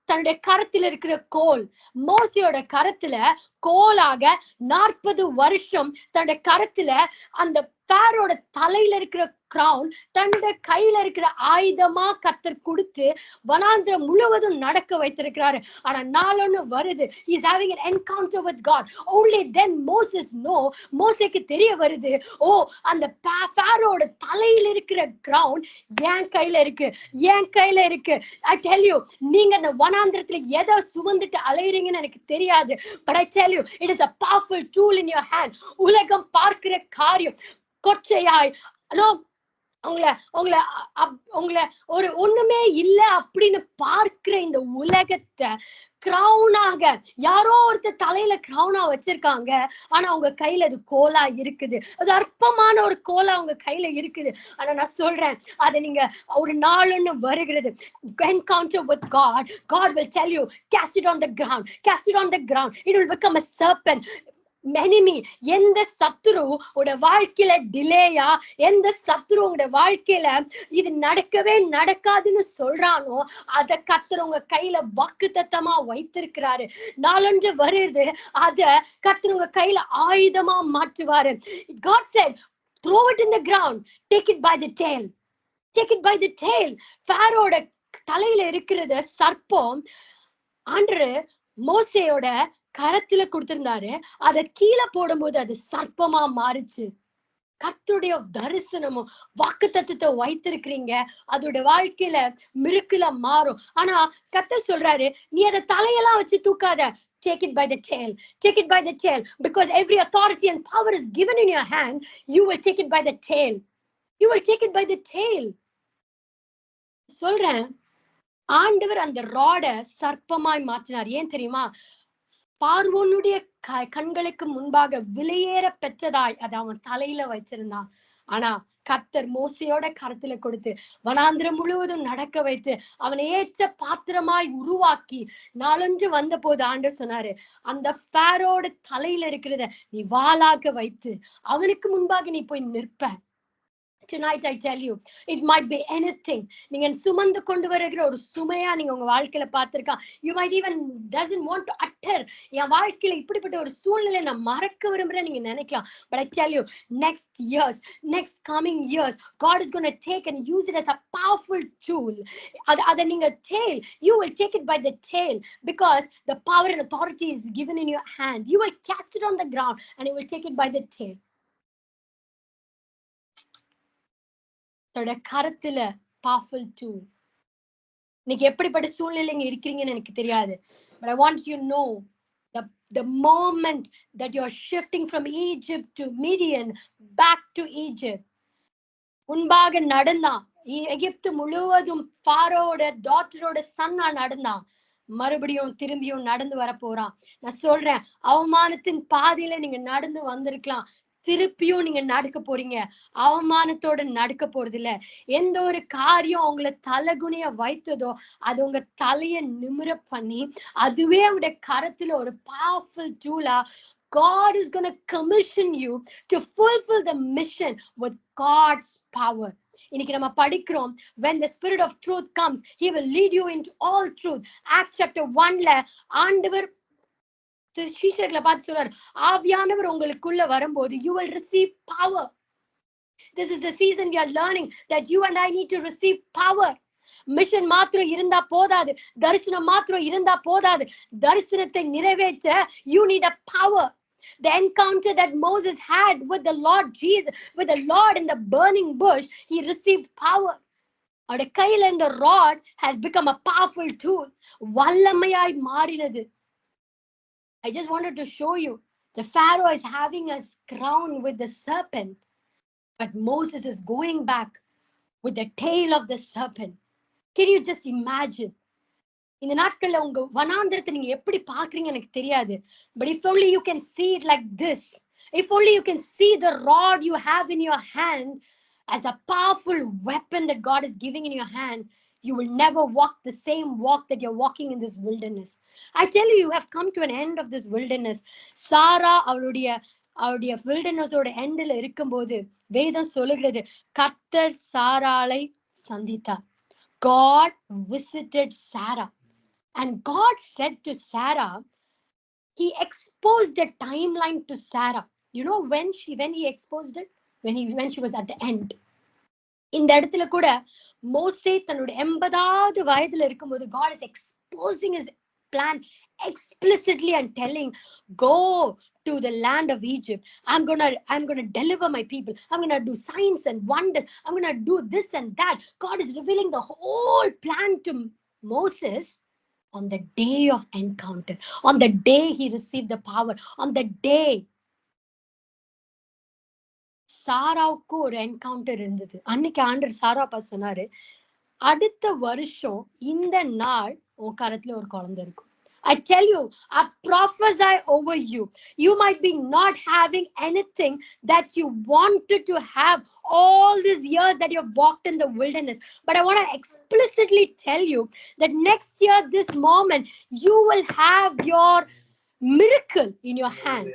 தன்னுடைய கரத்தில் இருக்கிற கோல். மோசையோட கரத்துல கோலாக 40 வருஷம் தன்னுடைய கரத்துல அந்த பாரோட தலையில இருக்கிற கிரவுன் தன்னுடைய கையில இருக்கிற ஆயுதமா கர்த்தர் கொடுத்து வனாந்திரம் முழுவதும் நடக்க வைத்திருக்கிறாரு. ஆனா நாளொன்னு வருது, he is having an encounter with God. Only then Moses know, மோசேக்கு தெரிய வருது, ஓ அந்த பாரோட தலையில இருக்கிற கிரவுன் என் கையில இருக்கு, என் கையில இருக்கு. I tell you, நீங்க அந்த வனாந்திரத்துல எதை சுமந்துட்டு அலையறீங்கன்னு எனக்கு தெரியாது, but I tell you, it is a powerful tool in your hand. உலகம் பார்க்கிற காரியம் கொச்சையாய் உங்களை ஒரு ஒண்ணுமே இல்ல அப்படின்னு பார்க்கிற இந்த உலகத்தை கிரவுனாக யாரோ ஒருத்தர் தலையில கிரவுனா வச்சிருக்காங்க. ஆனா உங்க கையில அது கோலா இருக்குது, அது அற்பமான ஒரு கோலா உங்க கையில இருக்குது. ஆனா நான் சொல்றேன், அதை நீங்க ஒரு நாள்னு வருகிறது, encounter with God, God will tell you, cast it on the ground, cast it on the ground, it will become a serpent. enemy, எந்த சத்துரு உட வாழ்க்கையில டிலேயா, எந்த சத்துரு உங்க வாழ்க்கையில இது நடக்கவே நடக்காதுன்னு சொல்றானோ, அத கர்த்தர் உங்க கையில வாக்குத்தத்தமா வைத்திருக்கிறாரு. நாளொன்று வருது, அத கர்த்தர் உங்க கையில ஆயுதமா மாற்றுவாரு. God said, throw it in the ground, take it by the tail, take it by the tail. பாரோட தலையில இருக்கிறது சர்ப்பம், ஆண்டு மோசேயோட கரத்துல கொடுத்திருந்தாரு. அதை கீழே போடும்போது அது சர்ப்பமா மாறுச்சு. கர்த்தருடைய தரிசனமும் வாக்குத்தத்தத்தை வைத்திருக்கிறீங்க, அதோட வாழ்க்கையில மிருக்குல மாறும். ஆனா கர்த்தர் சொல்றாரு, நீ அதை தலையெல்லாம் வச்சு தூக்காத, take it by the tail. Take it by the tail. Because every authority and power is given in your hand, you will take it by the tail. You will take it by the tail. சொல்றேன், ஆண்டவர் அந்த ராட சர்ப்பமாய் மாற்றினார். ஏன் தெரியுமா? பார்வோனுடைய கண்களுக்கு முன்பாக விலையேற பெற்றதாய் அதை அவன் தலையில வச்சிருந்தான். ஆனா கர்த்தர் மோசையோட கருத்துல கொடுத்து வனாந்திரம் முழுவதும் நடக்க வைத்து அவனை ஏற்ற பாத்திரமாய் உருவாக்கி நாளொன்று வந்த போது ஆண்டவர் சொன்னாரு, அந்த பாரோட தலையில இருக்கிறத நீ வாளாக வைத்து அவனுக்கு முன்பாக நீ போய் நிற்ப. Tonight I tell you, it might be anything. நீங்க சுமந்து கொண்டு வருகிற ஒரு சுமையா நீங்க உங்க வாழ்க்கையில பார்த்திருக்கா. You might even doesn't want to utter. என் வாழ்க்கையில இப்படிப்பட்ட ஒரு சூழ்நிலை நான் மறக்க விரும்புறேன் நீங்க நினைக்கலாம். But I tell you, next coming years, God is going to take and use it as a powerful tool. அதை நீங்க tail, you will take it by the tail, because the power and authority is given in your hand. You will cast it on the ground and you will take it by the tail. கரத்துல powerful tool. நீங்க எப்படிப்பட்ட சூழ்நிலைங்க இருக்கிறீங்கன்னு எனக்கு தெரியாது. But I want you to know the moment that you're shifting from Egypt to Midian back to Egypt. முன்பாக நடந்தான் எகிப்து முழுவதும் ஃபாரோட டாட்டரோட சன்னா நடந்தான். மறுபடியும் திரும்பியும் நடந்து வர போறான். நான் சொல்றேன், அவமானத்தின் பாதையில நீங்க நடந்து வந்திருக்கலாம், திருப்பியும் நீங்க நடக்க போறீங்க. அவமானத்தோட நடக்க போறது இல்ல. எந்த ஒரு காரியம் உங்களை தலைகுனிய வைத்ததோ அது உங்க தலைய நிமிர பண்ணி அதுவே உங்களுடைய கரத்துல ஒரு powerful டூலா God is going to commission you to fulfill the mission with God's power. இன்னைக்கு நம்ம படிக்கிறோம், when the spirit of truth comes, he will lead you into all truth. Acts chapter 1ல ஆண்டவர் சீஷர்களை பார்த்து சொல்றார், ஆவியானவர் உங்களுக்குள்ள வரும்போது you will receive power. This is the season we are learning that you and I need to receive power. Mission மாத்திரம் இருந்தா போதாது, தரிசனம் மாத்திரம் இருந்தா போதாது. தரிசனத்தை நிறைவேற்ற you need a power. The encounter that Moses had with the Lord Jesus, with the Lord in the burning bush, he received power. அவருடைய கையில இந்த rod has become a powerful tool. வல்லமையாய் மாறினது. I just wanted to show you, the Pharaoh is having a crown with the serpent, but Moses is going back with the tail of the serpent. Can you just imagine? இந்த நாட்கள்ல உங்க வனாந்திரத்தை நீங்க எப்படி பாக்குறீங்க எனக்கு தெரியாது. But if only you can see it like this, if only you can see the rod you have in your hand as a powerful weapon that God is giving in your hand, you will never walk the same walk that you're walking in this wilderness. I tell you, you have come to an end of this wilderness. Sarah அவருடைய wilderness-ஓட endல இருக்கும்போது வேதம் சொல்லுகிறது, கர்த்தர் சாராளை சந்தித்தார். God visited Sarah. And God said to Sarah, he exposed a timeline to Sarah. You know when he exposed it? When she was at the end. இந்த இடத்துல கூட மோசே தன்னோட 80வது வயதுல இருக்கும்போது God is exposing his plan explicitly and telling, go to the land of Egypt. I'm gonna deliver my people. I'm gonna do signs and wonders. I'm gonna do this and that. God is revealing the whole plan to Moses on the day of encounter, on the day he received the power, on the day சாராவுக்கு ஒரு encounter இருந்தது. அன்னைக்கு ஆண்டவர் சாரா பார்த்து சொன்னாரு, அடுத்த வருஷம் இந்த நாள் உன் கரத்துல ஒரு குழந்தை இருக்கும். I tell you, I prophesy over you. You might be not having anything that you wanted to have all these years that you've walked in the wilderness. But I want to explicitly tell you that next year, this moment, you will have your miracle in your hand.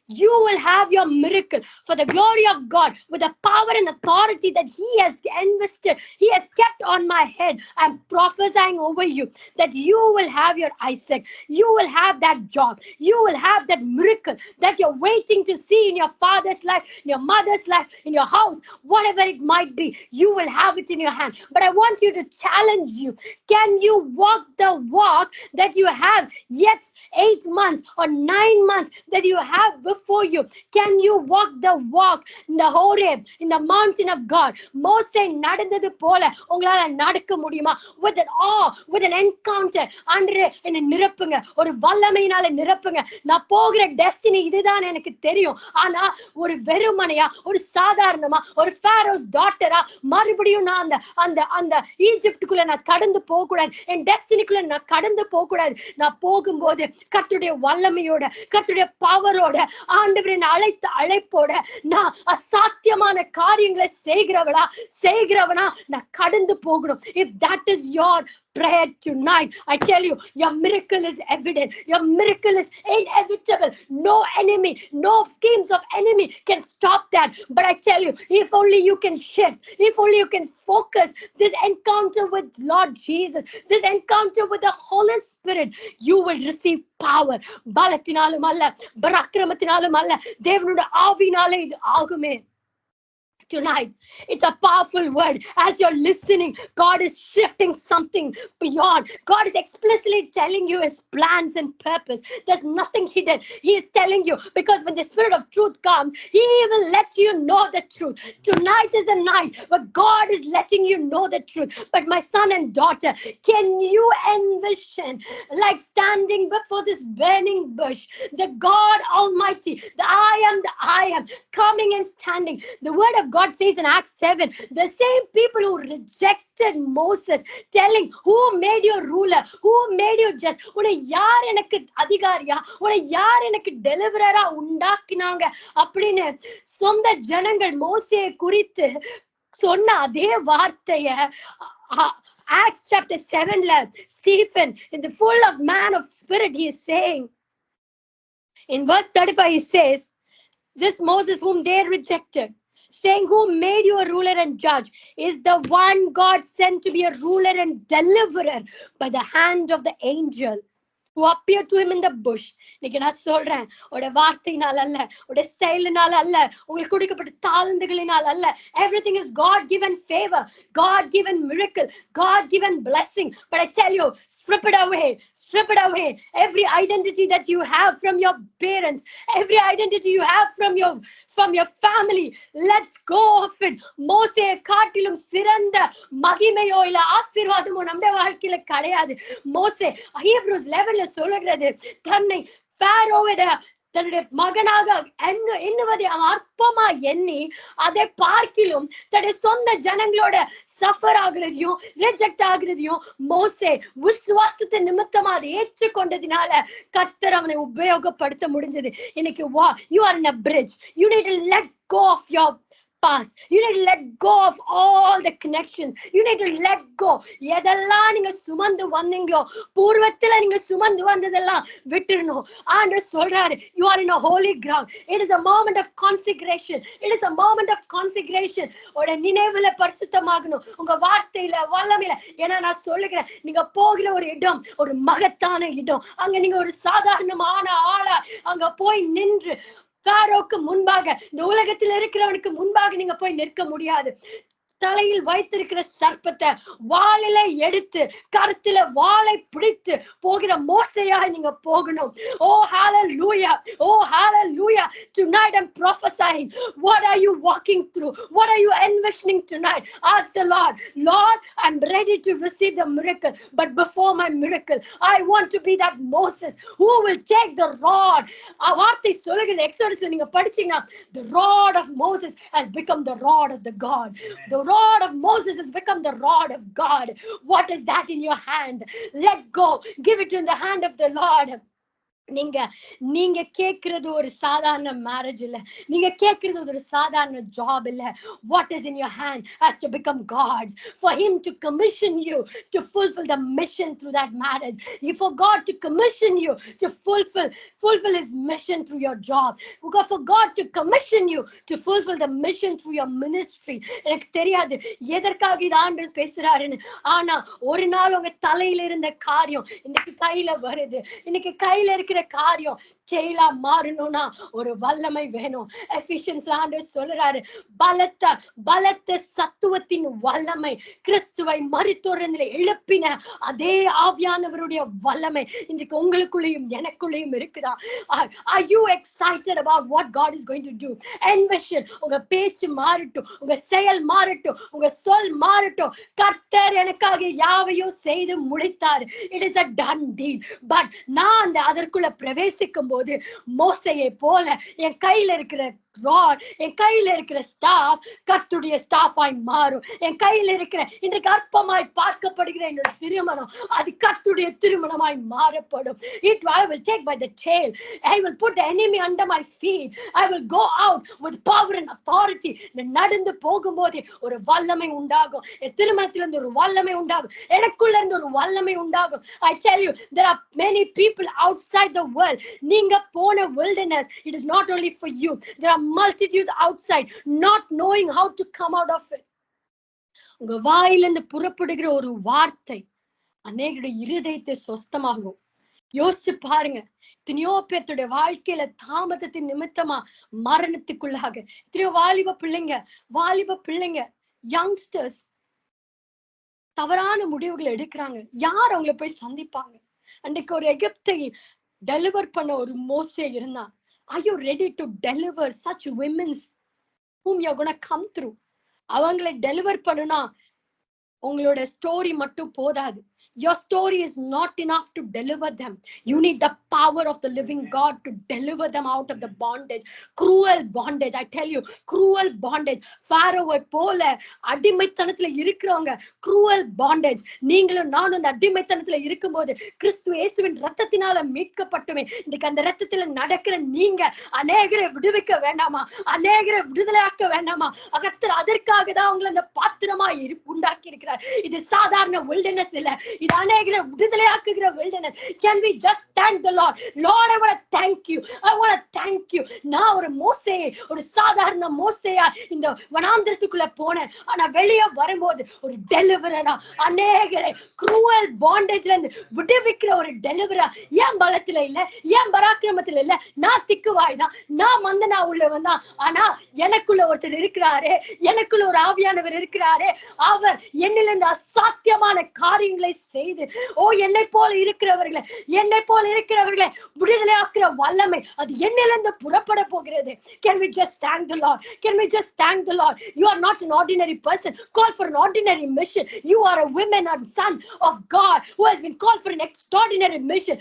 You will have your miracle for the glory of God, with the power and authority that he has invested, he has kept on my head. I'm prophesying over you that you will have your Isaac, you will have that job, you will have that miracle that you're waiting to see in your father's life, in your mother's life, in your house, whatever it might be. You will have it in your hand. But I want you to challenge you. Can you walk the walk that you have yet 8 months or 9 months that you have before you. Can you walk the walk in the Horeb, in the mountain of God? மோசே நடந்தது போல உங்களால நடக்க முடியுமா? With an awe, with an encounter. அன்று என்னை நிரப்புங்க, ஒரு வல்லமையினால நிரப்புங்க. நான் போகிற டெஸ்டினி இதுதான் எனக்கு தெரியும். ஆனா ஒரு வெறுமனையா, ஒரு சாதாரணமா, ஒரு ஃபாரோஸ் டாட்டரா மறுபடியும் நான் அந்த அந்த அந்த ஈஜிப்டுக்குள்ள நான் கடந்து போக கூடாது. என் டெஸ்டினிக்குள்ள நான் கடந்து போக கூடாது. நான் போகும்போது கர்த்தருடைய வல்லமையோட, கர்த்தருடைய பவரோட, ஆண்டவரின் அழைத்த அழைப்போட நான் அசாத்தியமான காரியங்களை செய்கிறவனா நான் கடந்து போகணும். If that is your prayer tonight, I tell you, your miracle is evident. Your miracle is inevitable. No enemy, no schemes of enemy can stop that. But I tell you, if only you can shift, if only you can focus this encounter with Lord Jesus, this encounter with the Holy Spirit, you will receive power. பலத்தினாலும் அல்ல, பராக்கிரமத்தினாலும் அல்ல, தேவனுடைய ஆவியினாலே இது ஆகுமே. Tonight, it's a powerful word. As you're listening, God is shifting something beyond. God is explicitly telling you his plans and purpose. There's nothing hidden. He is telling you, because when the Spirit of truth comes, he will let you know the truth. Tonight is the night where God is letting you know the truth. But my son and daughter, can you envision like standing before this burning bush, the God Almighty, the I am coming and standing. The word of God says in Acts 7, the same people who rejected Moses, telling, who made you ruler, who made you just, உன்னை யார் எனக்கு அதிகாரியா, உன்னை யார் எனக்கு டெலிவரரா உண்டாக்கினாங்க அப்படின்னு சொந்த ஜனங்கள் மோசேயை குறித்து சொன்ன அதே வார்த்தைய Acts chapter 7, Stephen, in the full of man of spirit, he is saying, in verse 35, he says, this Moses whom they rejected, saying, who made you a ruler and judge, is the one God sent to be a ruler and deliverer by the hand of the angel who appeared to him in the bush. இன்னைக்கு நான் சொல்றேன், உடைய வார்த்தையினால் அல்ல, உடைய செயலினால் அல்ல, உங்களுக்கு கொடுக்கப்பட்ட தாளந்துகளினால் அல்ல. Everything is God given favor, God given miracle, God given blessing. But I tell you, strip it away, strip it away. Every identity that you have from your parents, every identity you have from your family, let go of it. மோசேயை காட்டிலும் சிறந்த மகிமையோ இல்ல ஆசீர்வாதமோ நம்முடைய வாழ்க்கையில கிடையாது. மோசே Hebrews 11 சொல்லுகிறது, தன்னை பாரோவிட தன்னுடைய மகனாக எண்ணுவதை அற்பமா எண்ணி அதை பார்க்கிலும் தன்னுடைய சொந்த ஜனங்களோட சஃபர் ஆகுறதையும் ரிஜெக்ட் ஆகுறதையும் மோசே விசுவாசத்தை நிமித்தமா அதை ஏற்றுக்கொண்டதினால கர்த்தர் அவனை உபயோகப்படுத்த முடிஞ்சது. இன்னைக்கு you are in a bridge. You need to let go of your past. You need to let go of all the connections. You need to let go. எதெல்லாம் நீங்க சுமந்து வந்தீங்களோ, பூர்வத்துல நீங்க சுமந்து வந்ததெல்லாம் விட்டுறணும். ஆண்டவர் சொல்றாரு, you are in a holy ground. It is a moment of consecration. It is a moment of consecration. உங்க நினைவுல பரிசுத்தமாகணும், உங்க வார்த்தையில வல்லமையில. ஏன்னா நான் சொல்லுகிறேன், நீங்க போகிற ஒரு இடம் ஒரு மகத்தான இடம். அங்க நீங்க ஒரு சாதாரணமான ஆளா அங்க போய் நின்று பாரோக்கு முன்பாக, இந்த உலகத்தில் இருக்கிறவனுக்கு முன்பாக நீங்க போய் நிற்க முடியாது. தலையில் வைத்திருக்கிற சர்ப்பத்தை வாளில எடுத்து கருத்துல வாளை பிடித்து போகிற மோசையாய் நீங்க போகணும். Oh hallelujah, oh hallelujah. Tonight I'm prophesying. What are you walking through? What are you envisioning tonight? Ask the Lord, Lord, I'm ready to receive the miracle, but before my miracle I want to be that Moses who will take the rod. வார்த்தை சொல்லுகிற எக்ஸோடஸ்ல நீங்க படிச்சீங்கன்னா, the rod of Moses has become the rod of the God. The rod of Moses has become the rod of God. What is that in your hand? Let go. Give it in the hand of the Lord. நீங்க கேக்குறது ஒரு சாதாரண marriage இல்ல, நீங்க கேக்குறது ஒரு சாதாரண job இல்ல. What is in your hand has to become God's. For him to commission you to fulfill the mission through that marriage, for God to commission you to fulfill his mission through your job, for God to commission you to fulfill the mission through your ministry. எனக்கு தெரியாது எதற்காக இது ஆண்டவர் பேசுறாருன்னு. ஆனா ஒரு நாள் உங்க தலையில இருந்த காரியம் இன்னைக்கு கையில வருது. இன்னைக்கு கையில இருக்கிற காரியம் செயலா மாறணும்னா ஒரு வல்லமை வேணும். எபிஷியன்ஸ்ல ஆண்டவர் சொல்றாரு, பலத்த சத்துவத்தின் வல்லமை, கிறிஸ்துவை மரித்தோரிலிருந்து எழுப்பின அதே ஆவியானவருடைய வல்லமை இன்றைக்கு உங்களுக்குள்ளேயும் எனக்குள்ளேயும் இருக்குதா? Are you excited about what God is going to do? Envision, உங்க பேச்சு மாறட்டும், உங்க செயல் மாறட்டும், உங்க சொல் மாறட்டும். கர்த்தர் எனக்காக யாவையும் செய்து முடித்தார். It is a done deal. But நான் அதற்குள்ள பிரவேசிக்கும் போது மோசையை போல என் கையில இருக்கிற ராட், என் கையில இருக்கிற ஸ்டாஃப் கர்த்தருடைய ஸ்டாஃபாய் மாறும். என் கையில இருக்கிற இன்றைக்கு அற்பமாய் பார்க்கப்படுகிற என்னோட திருமணம் அது கர்த்தருடைய திருமணமாய் மாறப்படும். I will take by the tail. I will put the enemy under my feet. I will go out with power and authority. நடந்து போகும்போது ஒரு வல்லமை உண்டாகும். என் திருமணத்திலிருந்து ஒரு வல்லமை உண்டாகும். எனக்குள்ள இருந்து ஒரு வல்லமை உண்டாகும். I tell you, there are many people outside the world. நீங்க போன wilderness, it is not only for you. There are multitudes outside not knowing how to come out of it. உங்க வாயிலிருந்து புறப்படுகிற ஒரு வார்த்தை அநேகருடைய இருதயத்தை சொஸ்தமாகும். யோசிச்சு பாருங்க, எத்தனையோ பேர்த்துடைய வாழ்க்கையில தாமதத்தின் நிமித்தமா மரணத்துக்குள்ளாக எத்தனையோ வாலிப பிள்ளைங்க யங்ஸ்டர்ஸ் தவறான முடிவுகளை எடுக்கிறாங்க. யார் அவங்கள போய் சந்திப்பாங்க? அன்றைக்கு ஒரு எகிப்தை டெலிவர் பண்ண ஒரு மோசே இருந்தான். Are you ready to deliver such women whom you're going to come through? அவங்களை டெலிவர் பண்ணுனா உங்களோட ஸ்டோரி மட்டும் போதாது. Your story is not enough to deliver them. You need the power of the living God to deliver them out of the bondage. Cruel bondage. I tell you, cruel bondage. Pharaoh போல அடிமைத்தனத்துல இருக்கிறவங்க cruel bondage. நீங்களும் நானும் அந்த அடிமைத்தனத்துல இருக்கும்போது கிறிஸ்து இயேசுவின் ரத்தத்தினால மீட்கப்பட்டுமே. இன்னைக்கு அந்த ரத்தத்துல நடக்கிற நீங்க அநேகரை விடுவிக்க வேண்டாமா? அநேகரை விடுதலையாக்க வேண்டாமா? கர்த்தர் அதற்காக தான் உங்களை அந்த பாத்திரமா உண்டாக்கி இருக்கிறார். இது சாதாரண wilderness இல்ல, இது அநேகரை விடுதலையாக்குகிற wilderness. Can we just thank the Lord? Lord, I want to thank you. I want to thank you. நான் ஒரு மோசேயை, ஒரு சாதாரண மோசேயா இந்த வனாந்திரத்துக்குள்ள போனேன். ஆனா வெளியே வரும்போது ஒரு டெலிவரரா அநேகரை cruel bondageல இருந்து விடுவிக்கிற ஒரு டெலிவரா. ஏன் பலத்துல இல்ல, ஏன் பராக்கிரமத்துல இல்ல, நான் திக்குவாய் தான், நான் மந்தனா உள்ளவன் தான். ஆனா எனக்குள்ள ஒருத்தர் இருக்கிறாரு, எனக்குள்ள ஒரு ஆவியானவர் இருக்கிறாரு. அவர் என்னிலிருந்து அசாத்தியமான காரியங்களை செய்து என்னை போல இருக்கிறவர்களை விடுதலையாக்குற வல்லமை அது என்னிலிருந்து புறப்பட போகிறது. Can we just thank the Lord? Can we just thank the Lord? You are not an ordinary person called for an ordinary mission. You are a woman and son of God who has been called for an extraordinary mission.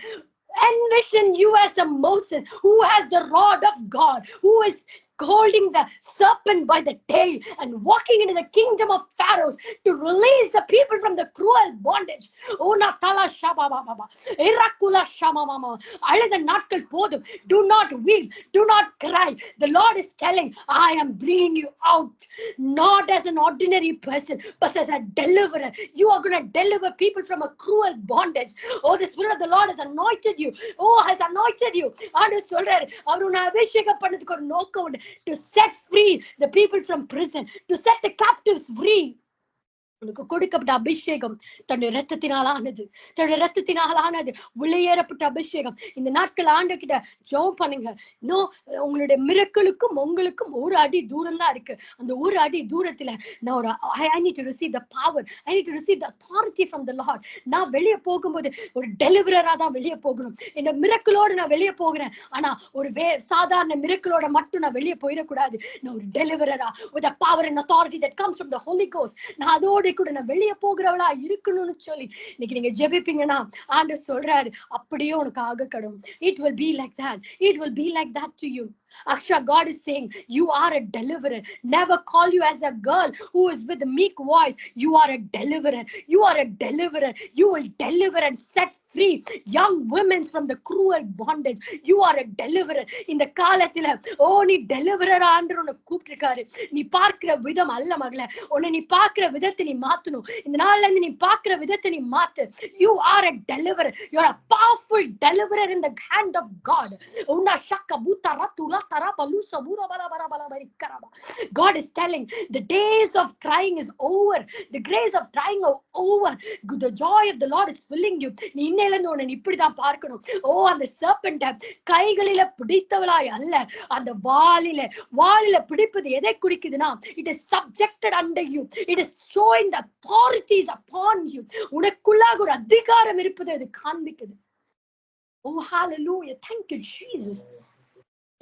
Envision you as a Moses who has the rod of God, who is holding the serpent by the tail and walking into the kingdom of Pharaohs to release the people from the cruel bondage. Onatala shababa irakula shamama அழுத நாட்கள் போதும். Do not weep, do not cry. The Lord is telling, I am bringing you out not as an ordinary person but as a deliverer. You are going to deliver people from a cruel bondage. The Spirit of the Lord has anointed you. Has anointed you. ஆண்டு சொல்றாரு, அவர் உன்னை அபிஷேகம் பண்ணதுக்கு ஒரு நோக்கம் உண்டு. To set free the people from prison, to set the captives free. உனக்கு கொடுக்கப்பட்ட அபிஷேகம் தன்னுடைய ரத்தத்தினாலானது வெளியேறப்பட்ட அபிஷேகம். இந்த நாட்கள் ஆண்டு கிட்ட ஜெபம் பண்ணுங்க. உங்களுடைய மிரக்கலுக்கும் உங்களுக்கும் ஒரு அடி தூரம் தான் இருக்கு. அந்த ஒரு அடி தூரத்துல நான் ஒரு I need to receive the power, I need to receive the authority from the Lord. நான் வெளியே போகும்போது ஒரு டெலிவரரா தான் வெளியே போகணும். இந்த மிரக்கலோடு நான் வெளியே போகிறேன். ஆனா ஒரு சாதாரண மிரக்கலோட மட்டும் நான் வெளியே போயிடக்கூடாது. நான் ஒரு டெலிவரரா with the power and authority that comes from the Holy Ghost. நான் அதோட கூட நான் வெளியே போகிறவளா இருக்கணும்னு சொல்லி இன்னைக்கு நீங்க ஜெபிப்பீங்கன்னா ஆண்டவர் சொல்றாரு, அப்படியே உனக்கு ஆக கடவுள். It will be like that. It will be like that to you. Aksha, God is saying, you are a deliverer. Never call you as a girl who is with a meek voice. You are a deliverer. You are a deliverer. You will deliver and set free young women from the cruel bondage. You are a deliverer. இந்த காலத்துல நீ deliverer ஆண்டு உன்னை கூப்பிட்டிருக்காரு. நீ பார்க்கிற விதம் அல்ல மகளே, உன்னை நீ பார்க்கிற விதத்தை நீ மாத்தணும். இந்த நாள்ல இருந்து நீ பார்க்கிற விதத்தை நீ மாத்து. You are a deliverer. You are a powerful deliverer in the hand of God. உன்னா ஷக்க பூத்தா ரத்துலா God is telling the days of crying is over. The grace of crying are over. The joy of the Lord is filling you. நீ இன்னையில இருந்து உன்னை இப்படிதான் பார்க்கணும். ஓ, அந்த serpent கைகளில பிடித்தவளாய் அல்ல, அந்த வாளில பிடிப்பது எதை குறிக்குதுன்னா, it is subjected under you. It is showing the authorities upon you. உனக்குள்ளாக ஒரு அதிகாரம் இருப்பது அது காண்பிக்குது. Oh, hallelujah. Thank you, Jesus.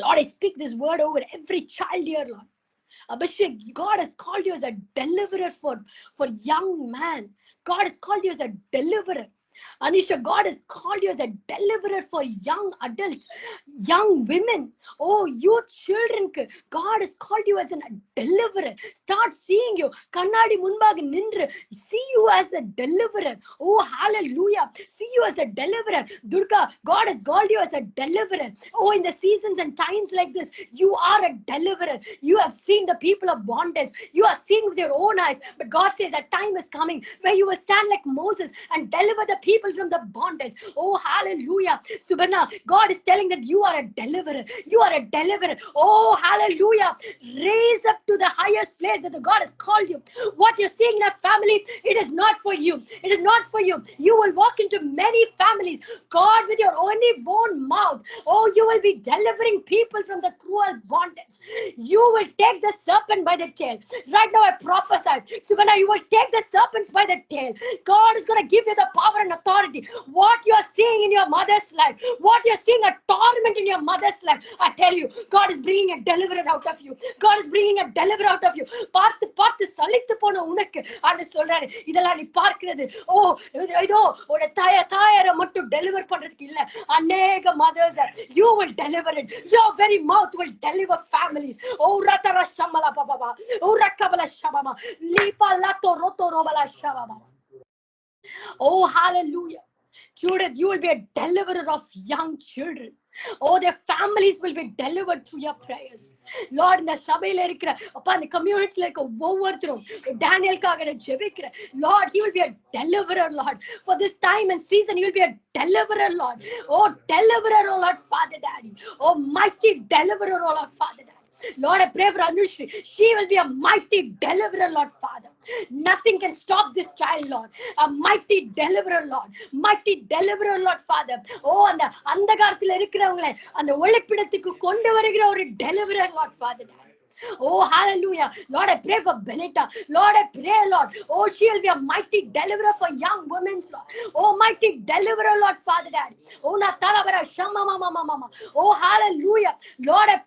Lord, I speak this word over every child here, Lord. Abhishek, God has called you as a deliverer for young man. God has called you as a deliverer. Anisha, God has called you as a deliverer for young adults, young women. Oh, youth children, God has called you as a deliverer. Start seeing you. Kannadi munbaga nindru. See you as a deliverer. Oh, hallelujah. See you as a deliverer. Durga, God has called you as a deliverer. Oh, in the seasons and times like this, you are a deliverer. You have seen the people of bondage. You are seeing with your own eyes. But God says a time is coming where you will stand like Moses and deliver the people from the bondage. Oh, hallelujah. Subarna, God is telling that you are a deliverer. You are a deliverer. Oh, hallelujah. Raise up to the highest place that the God has called you. What you're seeing in a family, it is not for you. It is not for you. You will walk into many families. God, with your only own mouth, oh, you will be delivering people from the cruel bondage. You will take the serpent by the tail. Right now, I prophesy, Subarna, you will take the serpents by the tail. God is going to give you the power and authority. What you are seeing in your mother's life, what you are seeing a torment in your mother's life, I tell you, God is bringing a deliverer out of you. God is bringing a deliverer out of you. பார்த்து சலித்து போன உனக்கு ஆண்டு சொல்றாரு, இதெல்லாம் நீ பார்க்கிறது, ஓ இதோ உட தாயாரை மட்டும் டெலிவர் பண்றதுக்கு இல்ல, அநேக mothers you will deliver it. Your very mouth will deliver families. Oh, ratara shamala baba, oh rakabala shabama, lipa lato roto robala shabama. Oh, hallelujah. Judith, you will be a deliverer of young children. Oh, their families will be delivered through your prayers. Lord, இந்த சபையில இருக்கிற அப்பா, இந்த கம்யூனிட்டில இருக்க ஒவ்வொருத்தரும் டேனியலுக்காக நான் ஜெபிக்கிறேன். Lord, he will be a deliverer, Lord. For this time and season, he will be a deliverer, Lord. Oh, deliverer, oh Lord, Father Daddy. Oh, mighty deliverer, oh Lord, Father Daddy. Lord, I pray for Anushri. She will be a mighty deliverer, Lord Father. Nothing can stop this child, Lord. A mighty deliverer, Lord. Mighty deliverer, Lord Father. Oh, அந்த காலத்துல இருக்கிறவங்களை அந்த ஒளிப்பிடத்துக்கு கொண்டு வருகிற ஒரு deliverer, Lord Father. Oh, hallelujah. Lord, I pray for Benita. Lord, I pray, Lord. Oh, she will be a mighty deliverer for young women, Lord. Oh, mighty deliverer, Lord Father Daddy. Oh, Natalabara Shama Mama Mama. Oh, hallelujah. Lord, I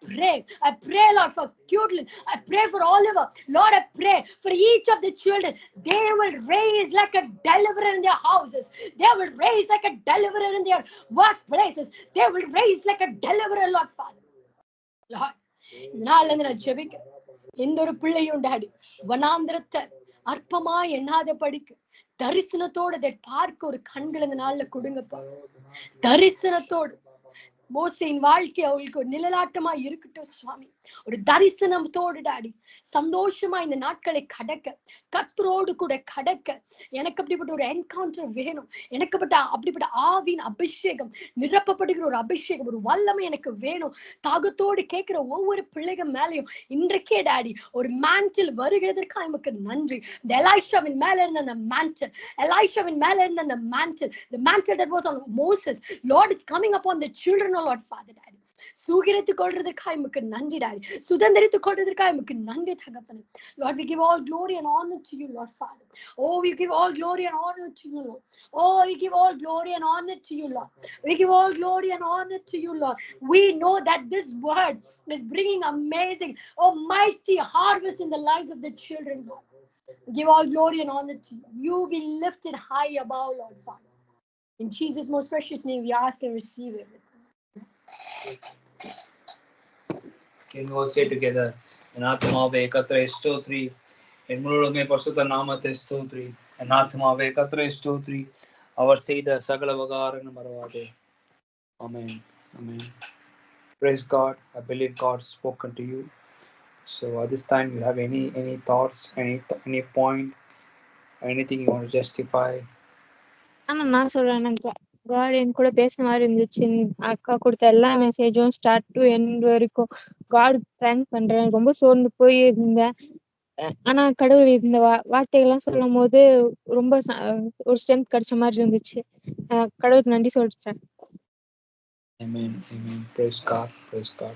pray, Lord, for Cutland. I pray for Oliver. Lord, I pray for each of the children. They will raise like a deliverer in their houses. They will raise like a deliverer in their workplaces. They will raise like a deliverer, Lord Father. Lord, நாள்ல இருந்து நான் ஜெபிக்கிறேன், எந்த ஒரு பிள்ளையும் daddy வனாந்திரத்தை அற்பமா எண்ணாத படிக்கு தரிசனத்தோடு அதை பார்க்க ஒரு கண்கள் இந்த நாள்ல கொடுங்கப்பா. தரிசனத்தோடு மோசையின் வாழ்க்கை அவங்களுக்கு ஒரு நிழலாட்டமா இருக்கட்டும் சுவாமி. ஒரு தரிசனத்தோடு டாடி சந்தோஷமா இந்த நாட்களை கடக்க, கர்த்தரோடு கூட கடக்க எனக்கு அப்படிப்பட்ட ஒரு என்கவுண்டர் வேணும். எனக்கு அப்படிப்பட்ட ஆவின் அபிஷேகம், நிரப்பப்படுகிற ஒரு அபிஷேகம், ஒரு வல்லமை எனக்கு வேணும். தாகத்தோடு கேட்கிற ஒவ்வொரு பிள்ளைகள் மேலையும் இன்றைக்கே டாடி ஒரு மேண்டில் வருகிறதற்காக நமக்கு நன்றி. இந்த எலைஷாவின் மேல இருந்த அந்த மேண்டில், எலைஷாவின் மேல இருந்த அந்த mantle, the mantle that was on Moses, Lord, it's coming upon the children, oh Lord Father Daddy. சுகிரித்து கொள்றதுக்காக நமக்கு நன்றி டாடி, சுதந்திரித்து கொள்றதுக்காக நமக்கு நன்றி தகப்பனே. Lord, we give all glory and honor to you, Lord Father. Oh, we give all glory and honor to you, Lord. Oh, we give all glory and honor to you, Lord. We give all glory and honor to you, Lord. We know that this word is bringing amazing, oh, mighty harvest in the lives of the children, Lord. We give all glory and honor to you. You be lifted high above, Lord Father. In Jesus' most precious name, we ask and receive everything. Can we all say together? என் ஆத்மாவே கர்த்தரை ஸ்தோத்திரி, என் முழுவதுமே பரிசுத்த நாமத்தை ஸ்தோத்திரி. என் ஆத்மாவே கர்த்தரை ஸ்தோத்திரி, அவர் செய்த சகல உபகாரங்களும் மறவாதே. Amen. Amen. Praise God. I believe God spoken to you. So at this time, you have any thoughts, any point, anything you want to justify? ஆனா நான் சொல்றேன், காட் என் கூட பேசுன மாரி இருந்துச்சு. அக்கா குடுத்த எல்லா மெசேஜும் ஸ்டார்ட் டு எண்ட் வரைக்கும் காடுக்கு தேங்க் பண்றேன். ரொம்ப சோர்ந்து போய் இருந்தேன். ஆனா கடவுள் இந்த வார்த்தைகள்லாம் சொல்லும்போது ரொம்ப ஒரு ஸ்ட்ரென்த் கிடைச்ச மாரி இருந்துச்சு. கடவுளுக்கு நன்றி சொல்றேன். Amen. Amen. Praise God. Praise God.